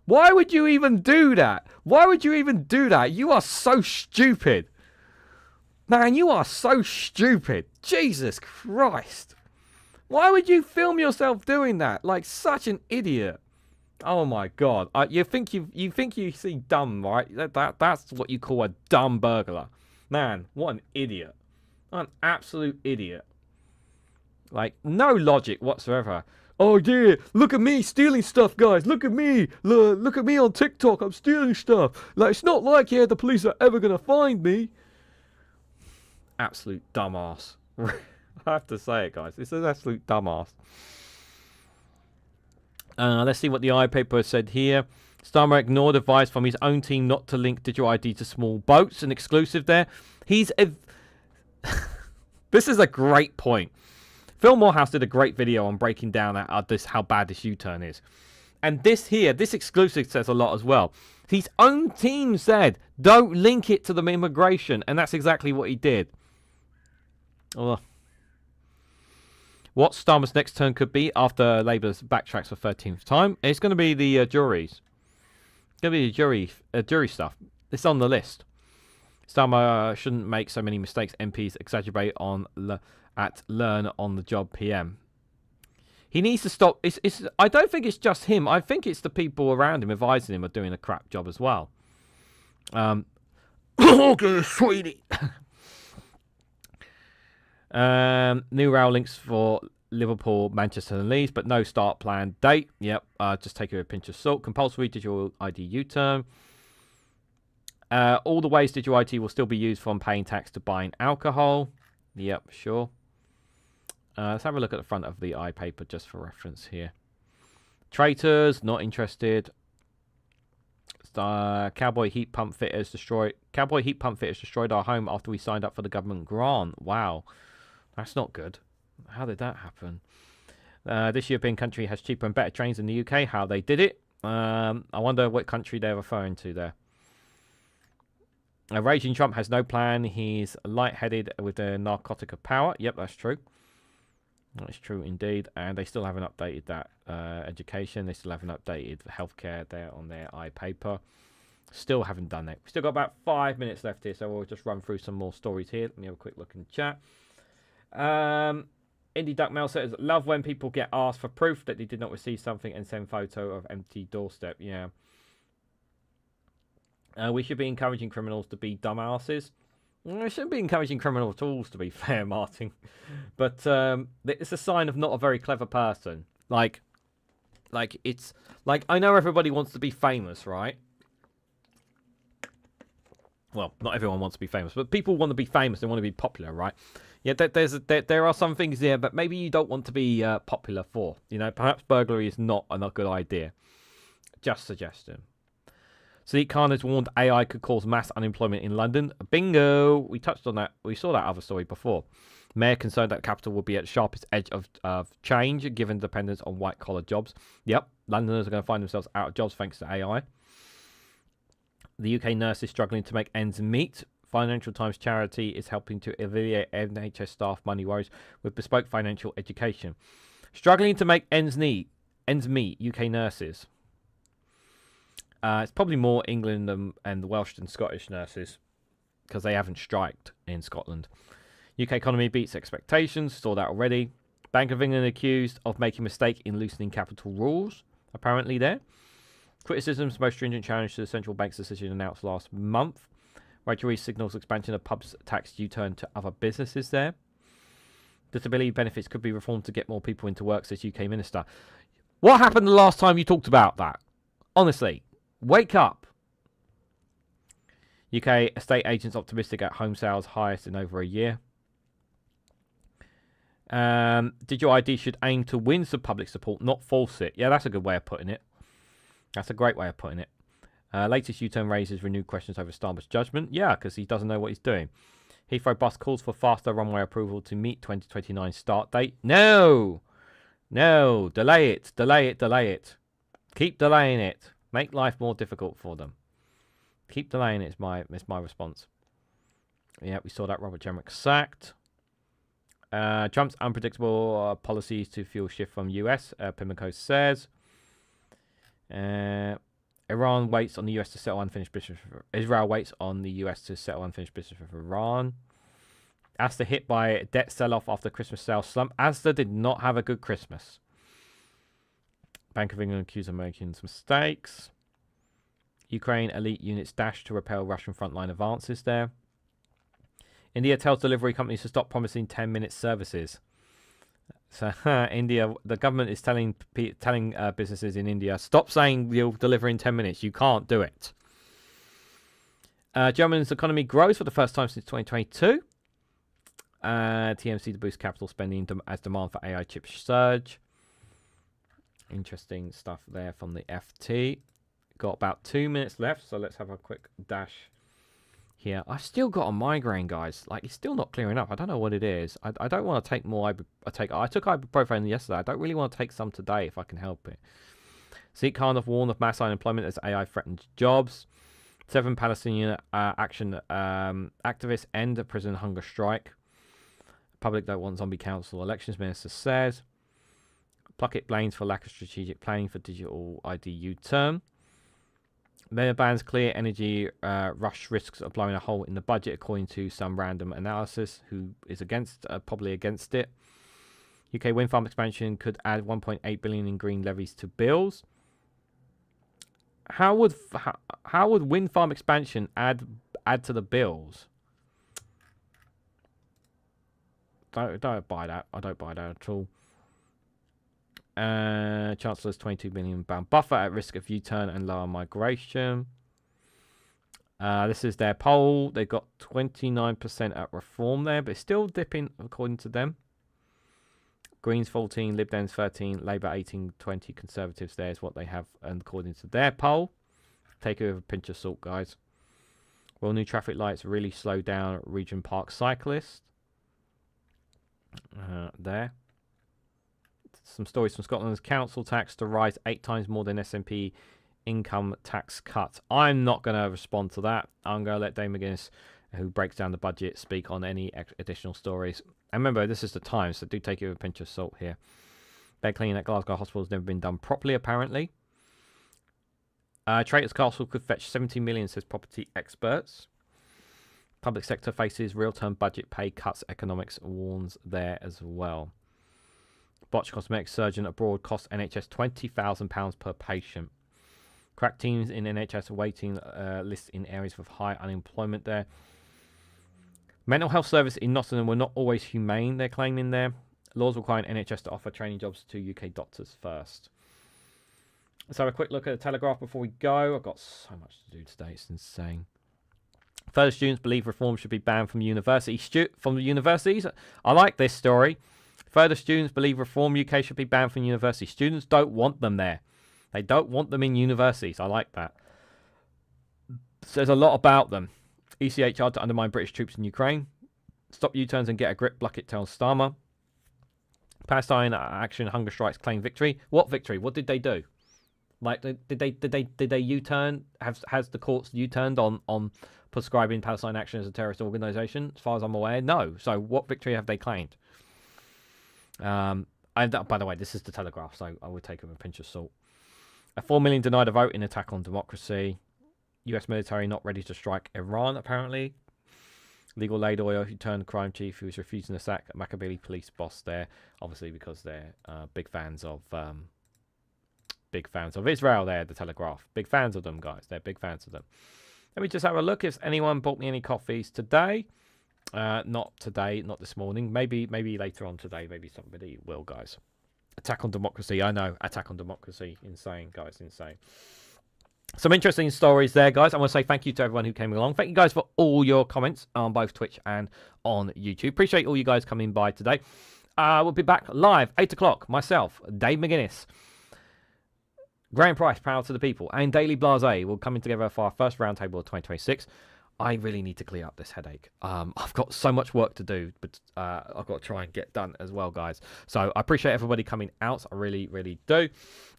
Why would you even do that? Why would you even do that? You are so stupid. Man, you are so stupid. Jesus Christ. Why would you film yourself doing that? Like, such an idiot. Oh my god. You think you see dumb, right? That's what you call a dumb burglar. Man, what an idiot. An absolute idiot. Like, no logic whatsoever. Oh yeah, look at me stealing stuff, guys. Look at me. Look at me on TikTok. I'm stealing stuff. Like, it's not like, yeah, the police are ever going to find me. Absolute dumbass. I have to say it, guys. This is an absolute dumbass. Let's see what the iPaper said here. Starmer ignored advice from his own team not to link digital ID to small boats. An exclusive there. This is a great point. Phil Morehouse did a great video on breaking down how bad this U-turn is. And this exclusive says a lot as well. His own team said, don't link it to the immigration. And that's exactly what he did. Oh. What Starmer's next turn could be after Labour's backtracks for 13th time? It's going to be the juries. It's going to be the jury stuff. It's on the list. Starmer shouldn't make so many mistakes. MPs exaggerate learn on the job PM. He needs to stop. I don't think it's just him. I think it's the people around him advising him are doing a crap job as well. Okay, sweetie. New rail links for Liverpool, Manchester and Leeds, but no start plan date. Yep, just take it with a pinch of salt. Compulsory digital ID U-turn. All the ways digital ID will still be used from paying tax to buying alcohol. Yep, sure. Let's have a look at the front of the iPaper just for reference here. Traitors, not interested. Cowboy heat pump fitters destroyed our home after we signed up for the government grant. Wow, that's not good. How did that happen? This European country has cheaper and better trains than the UK. How they did it? I wonder what country they're referring to there. Raging Trump has no plan. He's lightheaded with the narcotic of power. Yep, that's true. That's true indeed. And they still haven't updated that education. They still haven't updated healthcare there on their iPaper. Still haven't done that. We've still got about 5 minutes left here, so we'll just run through some more stories here. Let me have a quick look in the chat. Indie Duck Mail says, love when people get asked for proof that they did not receive something and send photo of empty doorstep. Yeah. We should be encouraging criminals to be dumbasses. We shouldn't be encouraging criminal tools, to be fair, Martin. But it's a sign of not a very clever person. Like it's like, I know everybody wants to be famous, right? Well, not everyone wants to be famous, but people want to be famous. They want to be popular, right? Yeah, there are some things there, but maybe you don't want to be popular for. You know, perhaps burglary is not a good idea. Just suggestion. Sadiq Khan has warned AI could cause mass unemployment in London. Bingo! We touched on that. We saw that other story before. Mayor concerned that the capital will be at the sharpest edge of change, given dependence on white-collar jobs. Yep, Londoners are going to find themselves out of jobs thanks to AI. The UK nurse is struggling to make ends meet. Financial Times charity is helping to alleviate NHS staff money worries with bespoke financial education. Struggling to make ends meet, UK nurses. It's probably more England and the Welsh and Scottish nurses because they haven't striked in Scotland. UK economy beats expectations. Saw that already. Bank of England accused of making a mistake in loosening capital rules, apparently there. Criticisms, most stringent challenge to the central bank's decision announced last month. Regulatory signals expansion of pubs tax U-turn to other businesses there. Disability benefits could be reformed to get more people into work, says UK Minister. What happened the last time you talked about that? Honestly. Wake up. UK estate agents optimistic at home sales highest in over a year. Digital ID should aim to win some public support, not force it. Yeah, that's a good way of putting it. That's a great way of putting it. Latest U-turn raises renewed questions over Starbucks judgment. Yeah, because he doesn't know what he's doing. Heathrow bus calls for faster runway approval to meet 2029 start date. No! No! Delay it. Delay it. Delay it. Keep delaying it. Make life more difficult for them. Keep delaying it is my response. Yeah, we saw that Robert Jenrick sacked. Trump's unpredictable policies to fuel shift from US, Pimlico says. Iran waits on the US to settle unfinished business. Israel waits on the US to settle unfinished business with Iran. Asda hit by debt sell-off after Christmas sales slump. Asda did not have a good Christmas. Bank of England accused of making some mistakes. Ukraine elite units dash to repel Russian frontline advances there. India tells delivery companies to stop promising 10-minute services. So India, the government is telling businesses in India, stop saying you'll deliver in 10 minutes. You can't do it. Germany's economy grows for the first time since 2022. TMC to boost capital spending as demand for AI chips surge. Interesting stuff there from the FT. Got about 2 minutes left, so let's have a quick dash here. I've still got a migraine, guys. Like, it's still not clearing up. I don't know what it is. I don't want to take more. I took ibuprofen yesterday. I don't really want to take some today if I can help it. Sikh Khanov warned of mass unemployment as AI threatens jobs. 7 Palestinian action activists end a prison hunger strike. Public don't want zombie council elections, minister says. Pluckett blames for lack of strategic planning for digital ID U-turn. Mayor bans clear energy rush risks of blowing a hole in the budget, according to some random analysis. Who is against? Probably against it. UK wind farm expansion could add 1.8 billion in green levies to bills. How would wind farm expansion add to the bills? Don't buy that. I don't buy that at all. Chancellor's £22 million buffer at risk of U-turn and lower migration. This is their poll. They've got 29% at reform there, but it's still dipping according to them. Greens 14, Lib Dems 13, Labour 18, 20, Conservatives there is what they have according to their poll. Take it with a pinch of salt, guys. Will new traffic lights really slow down Regent Park cyclists? There. Some stories from Scotland's council tax to rise 8 times more than SNP income tax cut. I'm not going to respond to that. I'm going to let Dave McGuinness, who breaks down the budget, speak on any additional stories. And remember, this is the Times, so do take it with a pinch of salt here. Bed cleaning at Glasgow Hospital has never been done properly, apparently. Traitors Castle could fetch 70 million, says property experts. Public sector faces real-term budget pay cuts. Economics warns there as well. Botch cosmetic surgeon abroad costs NHS £20,000 per patient. Crack teams in NHS waiting list in areas with high unemployment there. Mental health service in Nottingham were not always humane, they're claiming there. Laws requiring NHS to offer training jobs to UK doctors first. Let's have a quick look at the Telegraph before we go. I've got so much to do today, it's insane. Further students believe reform should be banned from from the universities. I like this story. Further students believe reform UK should be banned from universities. Students don't want them there. They don't want them in universities. I like that. Says a lot about them. ECHR to undermine British troops in Ukraine. Stop U-turns and get a grip, Pluckett tells Starmer. Palestine action hunger strikes claim victory. What victory? What did they do? Like, did they U-turn? Has the courts U-turned on prescribing Palestine action as a terrorist organisation? As far as I'm aware, no. So what victory have they claimed? And by the way, this is the Telegraph, so I would take it with a pinch of salt. 4 million denied a vote in attack on democracy. US military not ready to strike Iran, apparently. Legal aid oil who turned crime chief who was refusing to sack Maccabee police boss there, obviously because they're big fans of Israel there, the Telegraph. Big fans of them, guys. They're big fans of them. Let me just have a look if anyone bought me any coffees today. Not today, not this morning. Maybe later on today. Maybe somebody will, guys. Attack on democracy. I know. Attack on democracy. Insane, guys. Insane. Some interesting stories there, guys. I want to say thank you to everyone who came along. Thank you guys for all your comments on both Twitch and on YouTube. Appreciate all you guys coming by today. We'll be back live 8 o'clock. Myself, Dave McGuinness, Graham Price, Proud to the People, and Daily Blase will coming together for our first roundtable of 2026. I really need to clear up this headache. I've got so much work to do, but I've got to try and get done as well, guys. So I appreciate everybody coming out. I really, really do.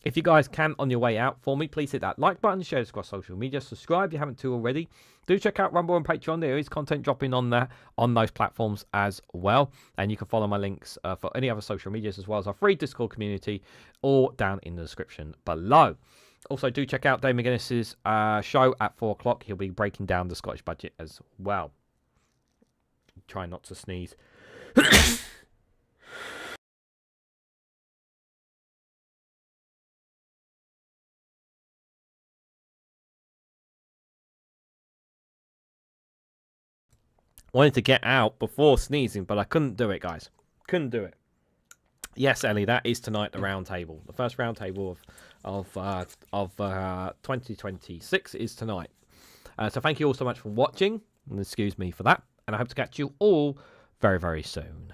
If you guys can, on your way out for me, please hit that like button, share this across social media, subscribe if you haven't already. Do check out Rumble and Patreon. There is content dropping on there on those platforms as well. And you can follow my links for any other social medias as well as our free Discord community, or down in the description below. Also, do check out Dave McGuinness's show at 4 o'clock. He'll be breaking down the Scottish budget as well. Try not to sneeze. Wanted to get out before sneezing, but I couldn't do it, guys. Couldn't do it. Yes, Ellie, that is tonight, the round table. The first round table of 2026 is tonight. So thank you all so much for watching, and excuse me for that, and I hope to catch you all very, very soon.